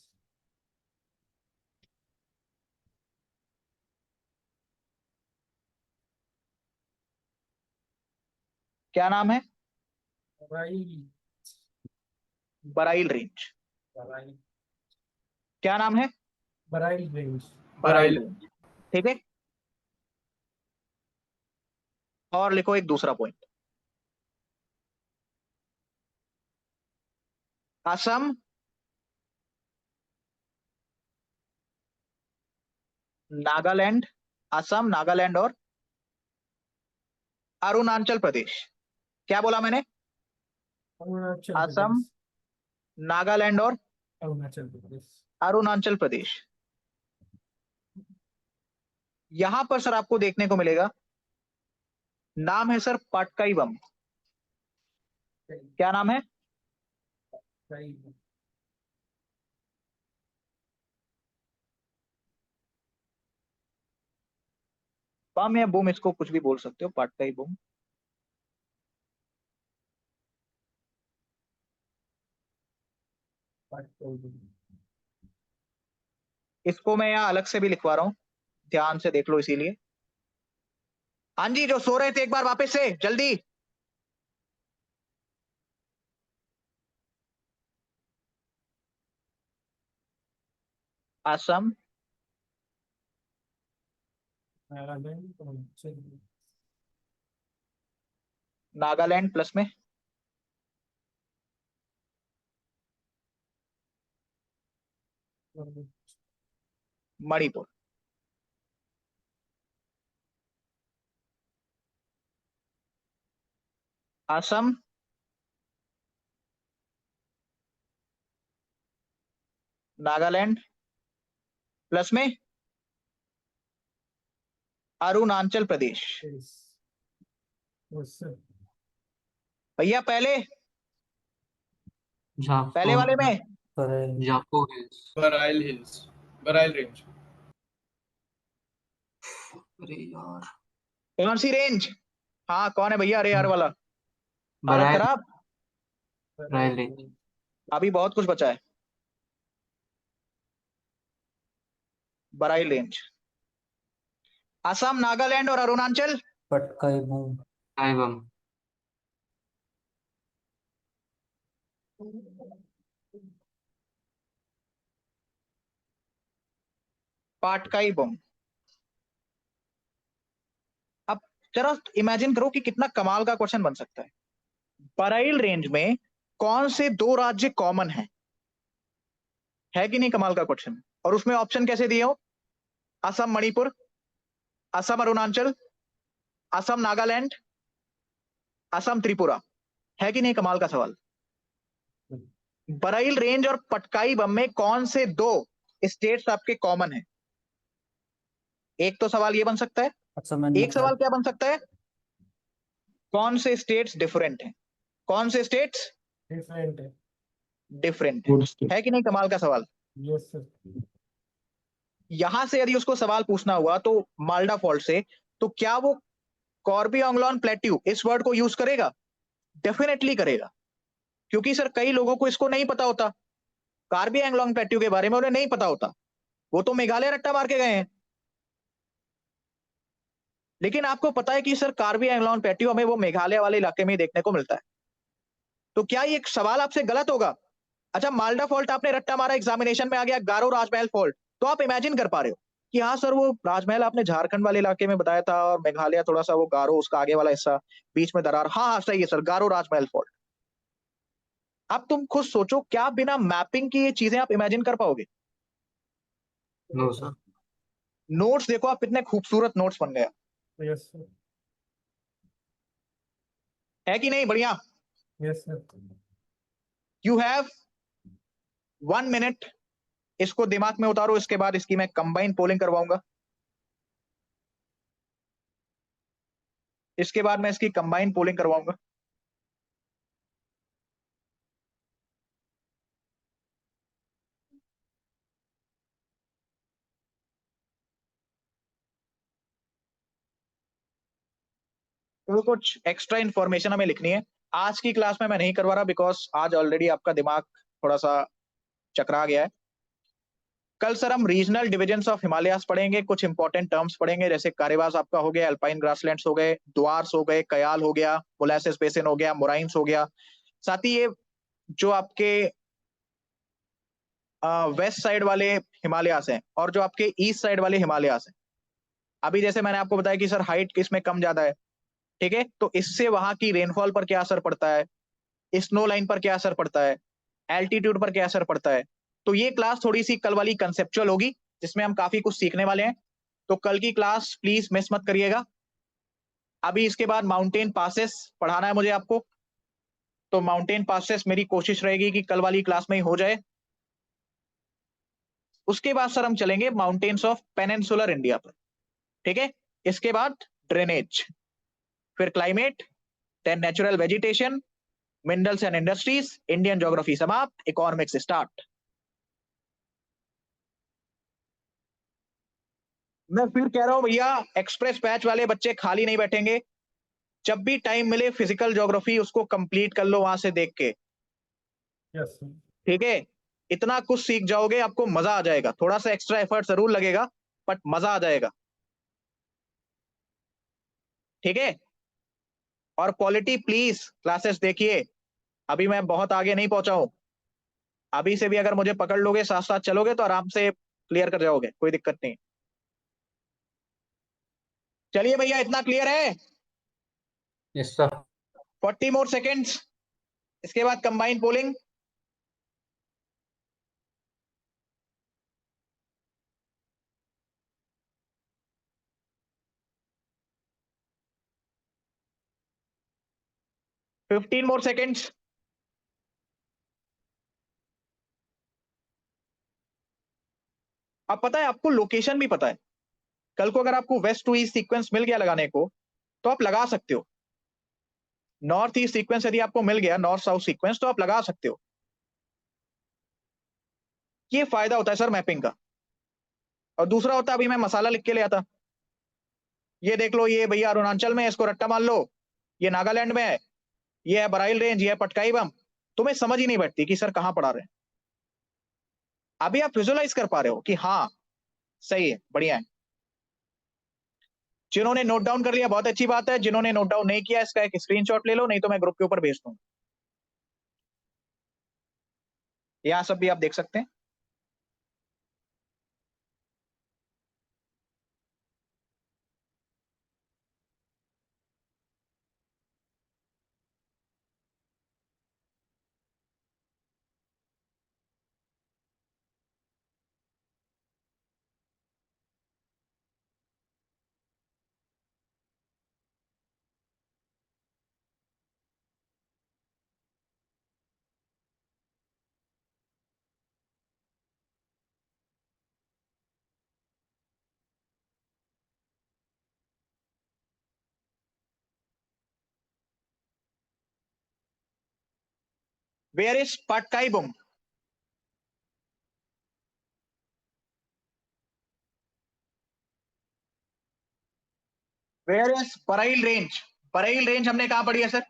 क्या नाम है? Right. बराइल रेंज। Right. क्या नाम है? Right range. बराइल रेंज। ठीक है, और लिखो एक दूसरा पॉइंट। असम, नागालैंड, असम नागालैंड और अरुणाचल प्रदेश। क्या बोला मैंने? Arunachal Assam, Pradesh. नागालैंड और Arunachal Pradesh. अरुणाचल प्रदेश। यहां पर सर आपको देखने को मिलेगा, नाम है सर पाटकाई बम। क्या नाम है? Right. बम या बूम, इसको कुछ भी बोल सकते हो, पाटकाई बम। इसको मैं यहाँ अलग से भी लिखवा रहा हूं, ध्यान से देख लो इसीलिए। हाँ जी, जो सो रहे थे एक बार वापस से जल्दी। असम, नागालैंड अरुणाचल नागालैंड प्लस में और मणिपुर। असम, नागालैंड प्लस में Arunachal Pradesh. Yes yes sir भैया पहले जाफो वाले में Correct. Japfu hills. Barail hills, Barail range. अरे यार, कौन सी रेंज? हाँ कौन है भैया? अरे यार वाला हालत बराइल खराब। बराइल रेंज। अभी बहुत कुछ बचा है। बराइल रेंज, असम, नागालैंड और अरुणाचल। Patkai Boom. साइबम। पाटकाई बम। अब जरा इमेजिन करो कि कितना कमाल का क्वेश्चन बन सकता है। बराइल रेंज में कौन से दो राज्य कॉमन है कि नहीं? कमाल का क्वेश्चन। और उसमें ऑप्शन कैसे दिए हो? असम मणिपुर, असम अरुणाचल, असम नागालैंड, असम त्रिपुरा। है कि नहीं कमाल का सवाल? बराइल रेंज और पटकाई बम में कौन से दो स्टेट्स आपके कॉमन है? एक तो सवाल ये बन सकता है। Assam and एक सवाल Nepal. क्या बन सकता है? कौन से स्टेट्स डिफरेंट हैं? कौन से स्टेट्स डिफरेंट है डिफरेंट है कि नहीं? कमाल का सवाल। यस सर यहां से यदि उसको सवाल पूछना हुआ तो माल्डा फॉल्ट से, तो क्या वो कॉर्बी एंग्लोन प्लेट्यू इस वर्ड को यूज करेगा? डेफिनेटली करेगा, क्योंकि सर कई लोगों को इसको नहीं पता होता। कार्बी एंग्लोन प्लेट्यू के बारे में उन्हें नहीं पता होता, वो तो मेघालय रट्टा मार के गए हैं। लेकिन आपको पता है कि सर कार्बी एंग्लोन प्लेट्यू हमें वो मेघालय वाले इलाके में ही देखने को मिलता है। तो क्या ये सवाल आपसे गलत होगा? अच्छा, माल्डा फॉल्ट आपने रट्टा मारा, एग्जामिनेशन में आ गया गारो राजमहल फॉल्ट, तो आप इमेजिन कर पा रहे हो कि हाँ सर वो राजमहल आपने झारखंड वाले इलाके में बताया था और मेघालय थोड़ा सा वो गारो, उसका आगे वाला हिस्सा, बीच में दरार। हाँ हाँ सही है सर, गारो राजमहल फॉल्ट। अब तुम खुद सोचो, क्या बिना मैपिंग की ये चीजें आप इमेजिन कर पाओगे? No sir. नोट्स देखो आप, कितने खूबसूरत नोट्स बन गया यस सर है कि नहीं? बढ़िया। Yes sir you have 1 minute, इसको दिमाग में उतारो। इसके बाद इसकी मैं कंबाइन पोलिंग करवाऊंगा। इसके बाद मैं इसकी कंबाइन पोलिंग करवाऊंगा। तो कुछ एक्स्ट्रा इन्फॉर्मेशन हमें लिखनी है। आज की क्लास में मैं नहीं करवा रहा, बिकॉज आज ऑलरेडी आपका दिमाग थोड़ा सा चकरा गया है। कल सर हम रीजनल डिविजन्स ऑफ हिमालयास पढ़ेंगे, कुछ इंपॉर्टेंट टर्म्स पढ़ेंगे, जैसे कारेवास आपका हो गया, अल्पाइन ग्रासलैंड्स हो गए, द्वार्स हो गए, कयाल हो गया, मोलासेस बेसिन हो गया, मोराइंस हो गया। साथ ही ये जो आपके वेस्ट साइड वाले हिमालयास हैं और जो आपके ईस्ट साइड वाले हिमालयास हैं, अभी जैसे मैंने आपको बताया कि सर हाइट इसमें कम ज्यादा है, ठीक है, तो इससे वहां की रेनफॉल पर क्या असर पड़ता है, स्नो लाइन पर क्या असर पड़ता है, एल्टीट्यूड पर क्या असर पड़ता है। तो ये क्लास थोड़ी सी कल वाली कंसेप्चुअल होगी, जिसमें हम काफी कुछ सीखने वाले हैं। तो कल की क्लास प्लीज मिस मत करिएगा। अभी इसके बाद माउंटेन पासेस पढ़ाना है मुझे आपको, तो माउंटेन पासेस मेरी कोशिश रहेगी कि कल वाली क्लास में ही हो जाए। उसके बाद सर हम चलेंगे माउंटेन्स ऑफ पेनिनसुलर इंडिया पर, ठीक है। इसके बाद ड्रेनेज, फिर climate, then natural vegetation, minerals and industries, Indian geography समाप्त, इकोनॉमिक्स स्टार्ट। मैं फिर कह रहा हूं भैया, एक्सप्रेस बैच वाले बच्चे खाली नहीं बैठेंगे। जब भी टाइम मिले फिजिकल ज्योग्राफी उसको कंप्लीट कर लो वहां से देख के, यस सर ठीक है। इतना कुछ सीख जाओगे, आपको मजा आ जाएगा। थोड़ा सा एक्स्ट्रा एफर्ट जरूर लगेगा, बट मजा आ जाएगा, ठीक है। और पॉलिटी प्लीज क्लासेस देखिए, अभी मैं बहुत आगे नहीं पहुंचा हूं। अभी से भी अगर मुझे पकड़ लोगे, साथ साथ चलोगे तो आराम से क्लियर कर जाओगे, कोई दिक्कत नहीं। चलिए भैया, इतना क्लियर है? Yes sir. 40 मोर सेकेंड्स, इसके बाद combine polling. Fifteen more seconds. अब पता है आपको, लोकेशन भी पता है। कल को अगर आपको वेस्ट टू ईस्ट सीक्वेंस मिल गया लगाने को, तो आप लगा सकते हो। नॉर्थ ईस्ट सीक्वेंस यदि आपको मिल गया, नॉर्थ साउथ सीक्वेंस, तो आप लगा सकते हो। ये फायदा होता है सर मैपिंग का। और दूसरा होता है, अभी मैं मसाला लिख के ले आता, ये देख लो, ये भैया अरुणाचल में है, इसको रट्टा मान लो, ये नागालैंड में है, ये है बराइल रेंज, ये है पटकाई बम। तुम्हें समझ ही नहीं बैठती कि सर कहां पढ़ा रहे हैं। अभी आप विजुअलाइज कर पा रहे हो कि हाँ सही है, बढ़िया है। जिन्होंने नोट डाउन कर लिया बहुत अच्छी बात है, जिन्होंने नोट डाउन नहीं किया इसका एक स्क्रीनशॉट ले लो, नहीं तो मैं ग्रुप के ऊपर भेज दूं। यहां सब भी आप देख सकते हैं। Where is Patkai Bum? Where is Barail range? Barail range हमने कहां पढ़ी है sir?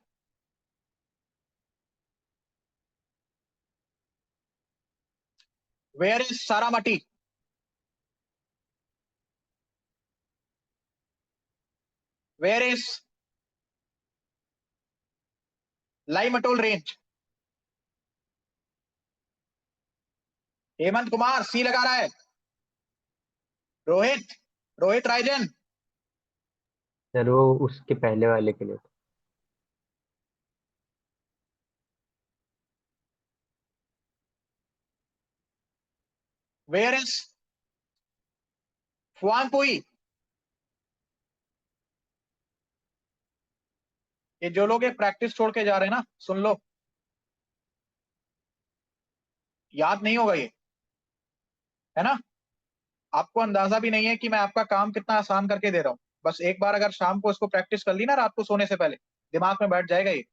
Where is Saramati? Where is Laimatol range? Hemant Kumar C लगा रहा है। रोहित, रोहित रायजन। सर वो उसके पहले वाले के लिए था। Where is Phawngpui? ये जो लोग प्रैक्टिस छोड़ के जा रहे हैं ना, सुन लो, याद नहीं होगा ये, है ना? आपको अंदाजा भी नहीं है कि मैं आपका काम कितना आसान करके दे रहा हूं। बस एक बार अगर शाम को इसको प्रैक्टिस कर ली ना, रात को सोने से पहले, दिमाग में बैठ जाएगा ये,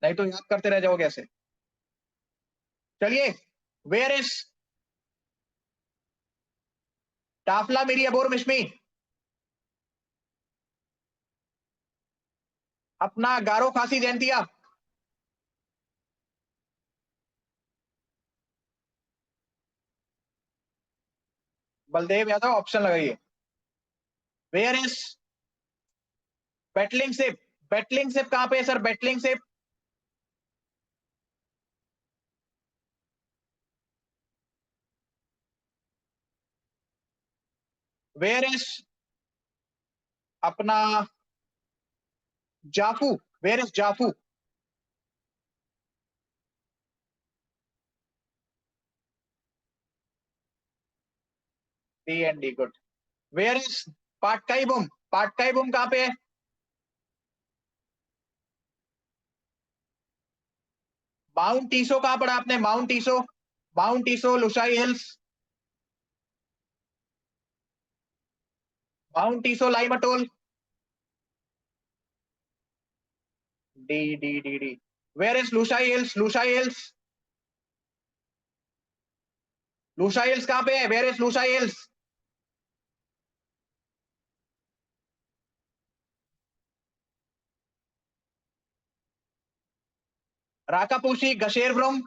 नहीं तो याद करते रह जाओगे ऐसे। चलिए, वेयर इज टाफला मेरी अबोर मिश्मी? अपना गारो खासी जयंतिया? बलदेव यादव ऑप्शन लगाइए। वेयर इज बैटलिंग सिप? बैटलिंग सिप कहां पे है सर? बैटलिंग सिप? वेयर इज अपना Japfu? Where is Japfu? D and D, good. Where is Patkai Bum? Patkai Bum कहां पे है? माउंट टीसो कहां पढ़ा आपने? माउंट टीसो? माउंट टीसो लुशाई हिल्स? माउंट टीसो Laimatol? D D D D. Where is Lushai hills? Lushai hills? Lushai hills कहां पे है? Where is Lushai hills? Rakaposhi Gasherbrum?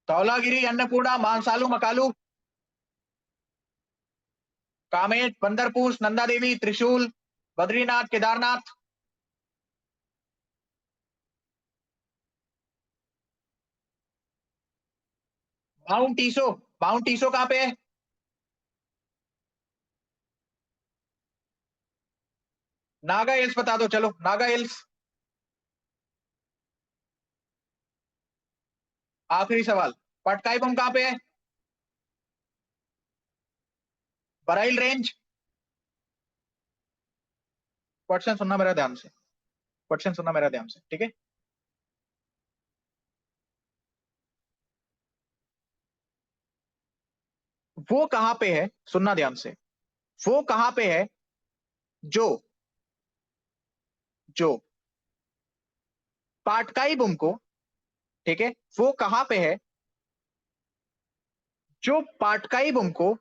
Dhaulagiri Annapurna Manaslu Makalu? Kamet Bandarpunch Nanda Devi Trishul Badrinath Kedarnath? Mount टीसो कहां पे है? नागा हिल्स बता दो, चलो नागा हिल्स। आखिरी सवाल, पटकाई बम कहां पे है? बराइल रेंज। क्वेश्चन सुनना मेरा ध्यान से, क्वेश्चन सुनना मेरा ध्यान से, ठीक है? वो कहां पे है, सुनना ध्यान से, वो कहां पे है जो जो पाटकाई बम को, ठीक है, वो कहां पे है जो पाटकाई बम को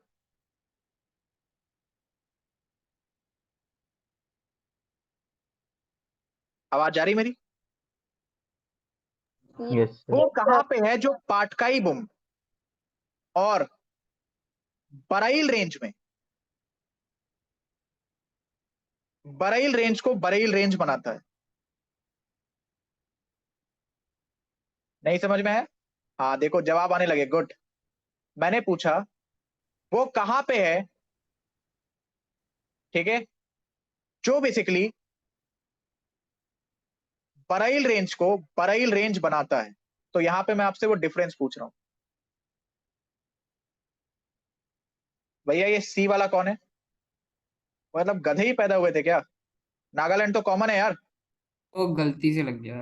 आवाज जा रही मेरी? Yes sir. वो कहां पे है जो पाटकाई बम और बराइल रेंज में, बराइल रेंज को बराइल रेंज बनाता है? नहीं समझ में है? हाँ देखो जवाब आने लगे, गुड। मैंने पूछा वो कहां पे है, ठीक है, जो बेसिकली बराइल रेंज को बराइल रेंज बनाता है। तो यहां पे मैं आपसे वो डिफरेंस पूछ रहा हूं। भैया ये सी वाला कौन है? मतलब गधे ही पैदा हुए थे क्या? नागालैंड तो कॉमन है यार। वो गलती से लग गया।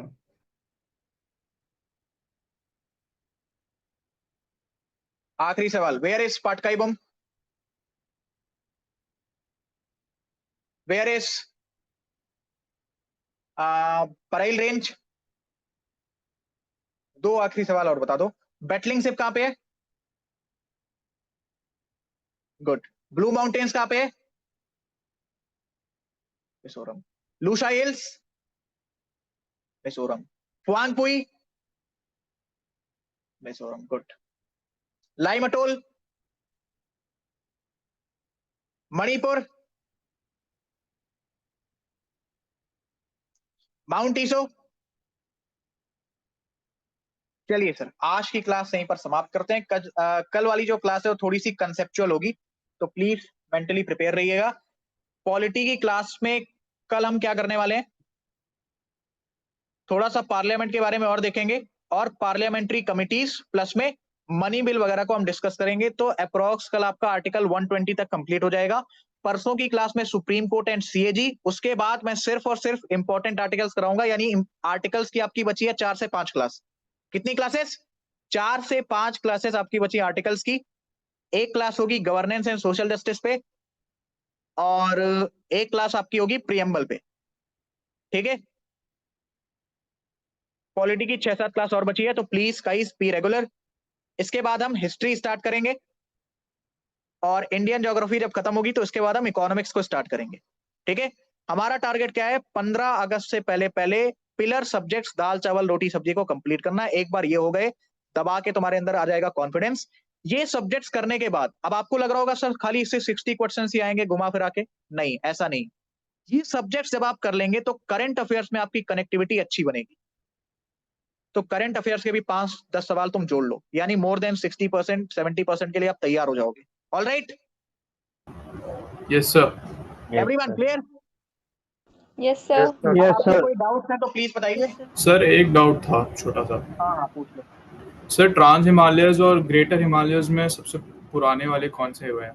आखिरी सवाल, where is Patkai Bum? Where is Barail range? दो आखिरी सवाल और बता दो। बैटलिंग सिप कहां पे है? गुड। ब्लू माउंटेन्स कहां पे है? Mizoram. Lushai hills? Mizoram. Phawngpui? Mizoram, good. Laimatol? Manipur? Mount Iso? चलिए सर, आज की क्लास यहीं पर समाप्त करते हैं। कल वाली जो क्लास है वो थोड़ी सी कंसेप्चुअल होगी, तो प्लीज मेंटली प्रिपेयर रहिएगा। पॉलिटी की क्लास में कल हम क्या करने वाले हैं, थोड़ा सा पार्लियामेंट के बारे में और देखेंगे, और पार्लियामेंट्री कमिटीज प्लस में मनी बिल वगैरह को हम डिस्कस करेंगे। तो अप्रोक्स कल आपका आर्टिकल 120 तक कंप्लीट हो जाएगा। परसों की क्लास में सुप्रीम कोर्ट एंड सीएजी, उसके बाद मैं सिर्फ और सिर्फ इंपॉर्टेंट आर्टिकल्स कराऊंगा। यानी आर्टिकल्स की आपकी बची है 4 से 5 क्लास। कितनी क्लासेस? 4 से 5 क्लासेस आपकी बची आर्टिकल्स की। एक क्लास होगी गवर्नेंस एंड सोशल जस्टिस पे, और एक क्लास आपकी होगी प्रियम्बल पे, ठीक है? पॉलिटी की 6-7 क्लास और बची है, तो प्लीज गाइस बी रेगुलर। इसके बाद हम हिस्ट्री स्टार्ट करेंगे, और इंडियन ज्योग्राफी जब खत्म होगी तो इसके बाद हम इकोनॉमिक्स को स्टार्ट करेंगे, ठीक है? हमारा टारगेट क्या है, 15 अगस्त से पहले पहले पिलर सब्जेक्ट्स दाल चावल रोटी सब्जी को कंप्लीट करना है। एक बार ये हो गए, दबा के तुम्हारे अंदर आ जाएगा कॉन्फिडेंस। ये सब्जेक्ट्स करने के बाद अब आपको लग रहा होगा सर खाली इससे 60 क्वेश्चन ही आएंगे घुमा फिरा के। नहीं, ऐसा नहीं। ये सब्जेक्ट्स जब आप कर लेंगे तो करंट अफेयर्स में आपकी कनेक्टिविटी अच्छी बनेगी। तो करंट अफेयर्स के भी 5-10 सवाल तुम जोड़ लो, यानी मोर देन 60%, 70% के लिए आप तैयार हो जाओगे। All right, Yes, sir. Everyone clear? Yes, sir. Yes आपको सर। कोई डाउट है तो प्लीज बताइए। सर एक डाउट था छोटा सा। हाँ हाँ पूछ लो। सर ट्रांस हिमालयस और ग्रेटर हिमालयस में सबसे पुराने वाले कौन से हुए हैं?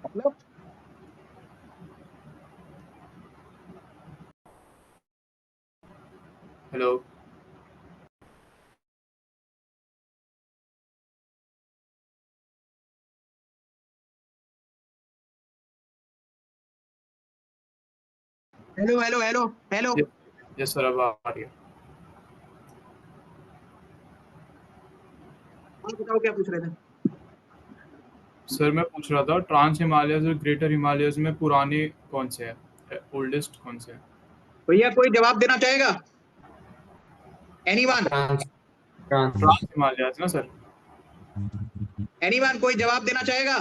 मतलब hello. Hello hello hello hello, yes sir, अब आ रही है। आप बताओ क्या पूछ रहे थे? सर मैं पूछ रहा था ट्रांस हिमालयस और ग्रेटर हिमालयस में पुराने कौन से हैं, ओल्डेस्ट कौन से हैं? भैया कोई जवाब देना चाहेगा? Anyone? Trans trans trans Himalayas ना सर? एनीवन कोई जवाब देना चाहेगा?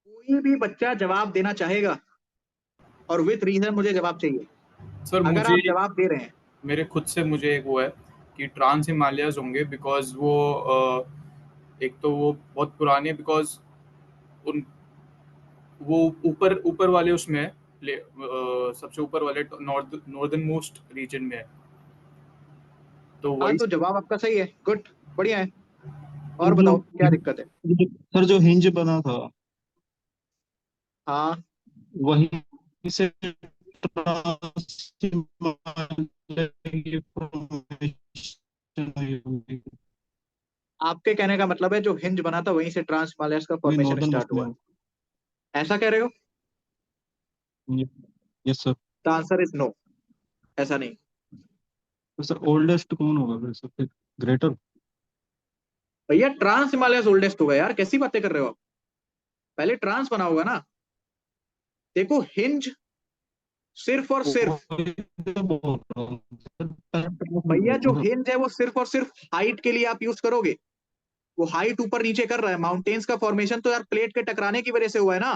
कोई कोई भी बच्चा जवाब देना चाहेगा और विथ रीजन मुझे जवाब चाहिए। सर अगर आप मुझे जवाब दे रहे हैं मेरे खुद से मुझे एक वो है कि ट्रांस हिमालयस होंगे, बिकॉज वो एक तो वो बहुत पुराने, बिकॉज उन वो ऊपर ऊपर वाले उसमें है, सबसे ऊपर वाले नॉर्दर्न मोस्ट रीजन में है, तो हाँ, वही। तो जवाब आपका सही है, गुड, बढ़िया है। और बताओ क्या दिक्कत है? सर जो हिंज बना था हाँ, वही से ट्रांस हिमालय की formation हुई होगी। आपके कहने का मतलब है जो हिंज बना था वहीं से ट्रांस हिमालयस का वही फॉर्मेशन नॉर्दर्न स्टार्ट मोस्ट में हुआ, ऐसा कह रहे हो? Yes sir. The answer is no, ऐसा नहीं। तो सर ओल्डेस्ट कौन होगा फिर सबसे ग्रेटर? भैया ट्रांस हिमालयस ओल्डेस्ट होगा यार, कैसी बातें कर रहे हो आप? पहले ट्रांस बना होगा ना। देखो हिंज सिर्फ और सिर्फ, भैया जो हिंज है वो सिर्फ और सिर्फ हाइट के लिए आप यूज करोगे। वो हाइट ऊपर नीचे कर रहा है, माउंटेन्स का फॉर्मेशन तो यार प्लेट के टकराने की वजह से हुआ है ना।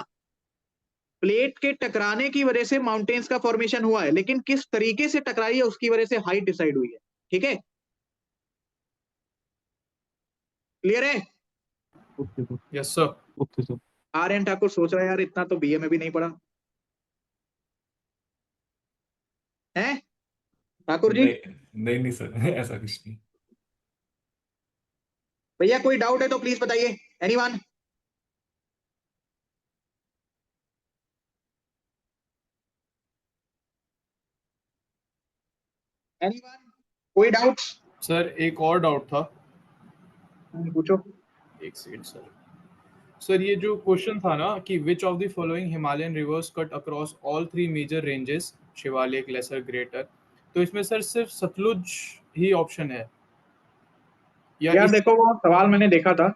प्लेट के टकराने की वजह से माउंटेन्स का फॉर्मेशन हुआ है, लेकिन किस तरीके से टकराई है उसकी वजह से हाइट डिसाइड हुई है। ठीक है, क्लियर है? Okay sir. Yes sir. Okay sir. Aryan Thakur सोच रहा है यार इतना तो बीए में भी नहीं पढ़ा है ठाकुर जी। नहीं नहीं सर ऐसा कुछ नहीं। भैया कोई डाउट है तो प्लीज बताइए, एनीवन? एनीवन, कोई डाउट? सर एक और डाउट था, पूछो। एक सेकंड सर। सर ये जो क्वेश्चन था ना कि which of the following Himalayan rivers cut across all 3 major ranges, Shivalik, lesser, greater, तो इसमें सर सिर्फ सतलुज ही ऑप्शन है या यार इस... देखो वो सवाल मैंने देखा था,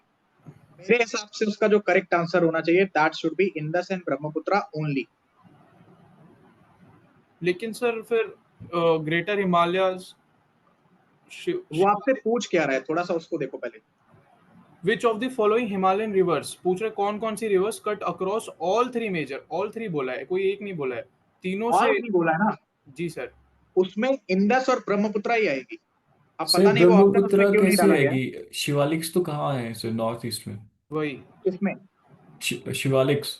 मेरे हिसाब से उसका जो करेक्ट आंसर होना चाहिए that should be Indus and Brahmaputra only. लेकिन सर फिर ग्रेटर हिमालयस, वो आपसे पूछ क्या रहा है, थोड़ा सा उसको देखो पहले। Which of the following Himalayan rivers पूछ रहे, कौन कौन सी rivers cut across all 3 major, all 3 बोला है, कोई एक नहीं बोला है, तीनों और से। नहीं बोला है ना, जी सर। उसमें इंडस और ब्रह्मपुत्रा ही आएगी। अब सर पता नहीं वो ऑप्शन उसमें ब्रह्मपुत्रा क्यों नहीं कैसे डाला गया है। आएगी? शिवालिक्स तो कहाँ है सर? नॉर्थ ईस्ट में। वही। इसमें शिवालिक्स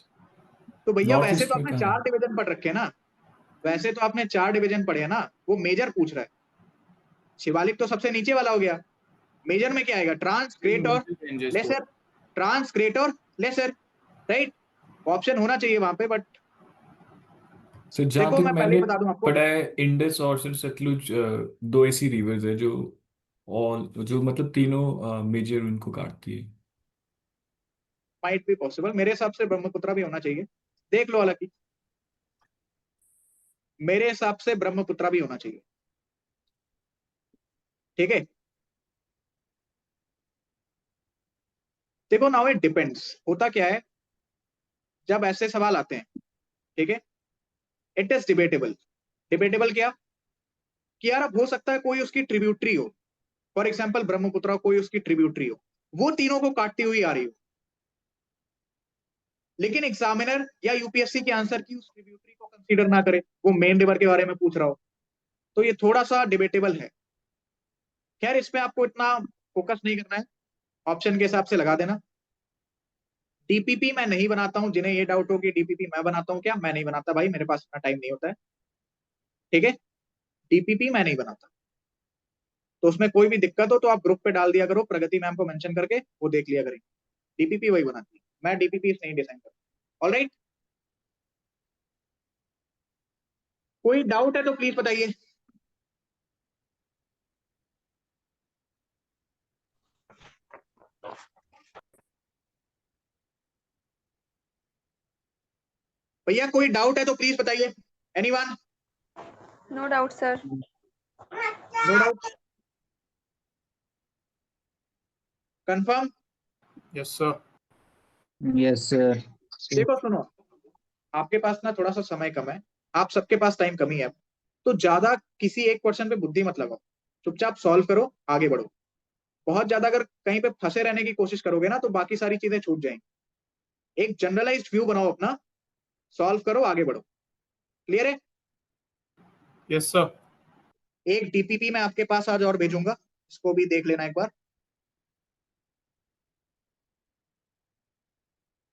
तो भैया नॉर्थ वैसे तो ईस्ट में आपने कहाँ 4 है? डिवीजन पढ़ रखे हैं ना, वैसे तो आपने 4 डिवीजन पढ़े हैं ना, वो मेजर पूछ रहा है। शिवालिक तो सबसे नीचे वाला हो गया, मेजर में क्या आएगा? ट्रांस, ग्रेट और रेंजेस लेसर, ट्रांस, ग्रेट और लेसर, राइट? ऑप्शन होना चाहिए वहां पे, बट सर जहाँ देखो तक मैं पहले मैंने ही बता दूं आपको, पढ़ा है इंडस और फिर सतलुज दो ऐसी रिवर्स है जो ऑल जो मतलब तीनों मेजर उनको काटती है। माइट बी पॉसिबल, मेरे हिसाब से ब्रह्मपुत्रा भी होना चाहिए, देख लो। हालांकि मेरे हिसाब से ब्रह्मपुत्रा भी होना चाहिए। ठीक है, देखो नाउ इट डिपेंड्स, होता क्या है जब ऐसे सवाल आते हैं, ठीक है, इट इज डिबेटेबल। डिबेटेबल क्या कि यार अब हो सकता है कोई उसकी ट्रिब्यूटरी हो, फॉर एग्जाम्पल ब्रह्मपुत्रा कोई उसकी ट्रिब्यूटरी हो, वो तीनों को काटती हुई आ रही हो, लेकिन एग्जामिनर या यूपीएससी के आंसर की उस ट्रिब्यूटरी को कंसीडर ना करे, वो मेन रिवर के बारे में पूछ रहा हो, तो ये थोड़ा सा डिबेटेबल है। खैर इस पे आपको इतना फोकस नहीं करना है, ऑप्शन के हिसाब से लगा देना। डीपीपी मैं नहीं बनाता हूं, जिन्हें ये डाउट हो कि डीपीपी मैं बनाता हूं क्या, मैं नहीं बनाता भाई, मेरे पास इतना टाइम नहीं होता है। ठीक है, डीपीपी मैं नहीं बनाता, तो उसमें कोई भी दिक्कत हो तो आप ग्रुप पे डाल दिया करो, प्रगति मैम को मेंशन करके, वो देख लिया करेंगे। डीपीपी वही बनाती है, मैं डीपीपी नहीं डिजाइन करता। ऑलराइट, कोई डाउट है तो प्लीज बताइए। भैया कोई डाउट है तो प्लीज बताइए, anyone? No doubt, sir. No doubt, confirm? Yes sir. Yes sir. देखो सुनो, आपके पास ना थोड़ा सा समय कम है, आप सबके पास टाइम कम ही है, तो ज्यादा किसी एक क्वेश्चन पे बुद्धि मत लगाओ, चुपचाप सॉल्व करो, आगे बढ़ो। बहुत ज्यादा अगर कहीं पे फंसे रहने की कोशिश करोगे ना तो बाकी सारी चीजें छूट जाएंगी। एक जनरलाइज्ड व्यू बनाओ अपना, सॉल्व करो, आगे बढ़ो। क्लियर है? Yes sir. एक डीपीपी मैं आपके पास आज और भेजूंगा, इसको भी देख लेना एक बार।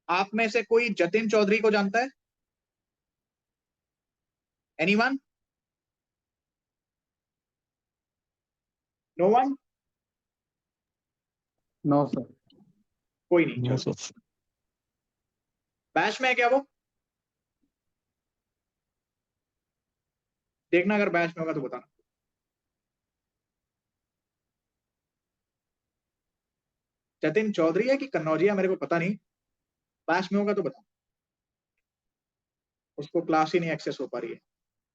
आप में से कोई जतिन चौधरी को जानता है? Anyone? No one? No sir. कोई नहीं, नो चलो। सर। बैच में है क्या वो? देखना, अगर बैच में होगा तो बताना। जतिन चौधरी है कि कन्नौजिया, मेरे को पता नहीं। बैच में होगा तो बता। उसको क्लास ही नहीं एक्सेस हो पा रही है,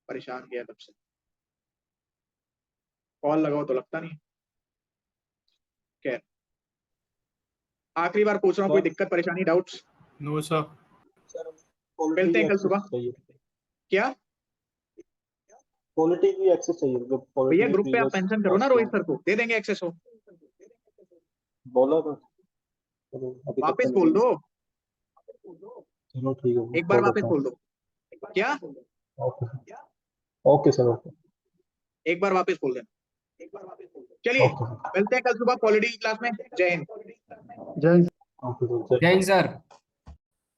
परेशान किया तब से। कॉल लगाओ तो लगता नहीं। क्या आखिरी बार पूछ रहा हूँ, कोई दिक्कत परेशानी डाउट्स? No sir. मिलते हैं कल सुबह। क्या पॉलिटी की एक्सेस चाहिए जो भैया, पॉलिटी ग्रुप पे आप मेंशन करो ना, रोहित सर को दे देंगे एक्सेस हो। बोला था। चलो, अभी तक वापस तो बोल नहीं। दो, चलो ठीक है, एक बार बोल वापस देता बोल दो। क्या? हूँ। Okay sir, okay. एक बार वापस बोल देना। चलिए, ओके सर। मिलते हैं कल सुबह पॉलिटी की क्लास में। जय हिंद। जय ओके सर। जय हिंद सर।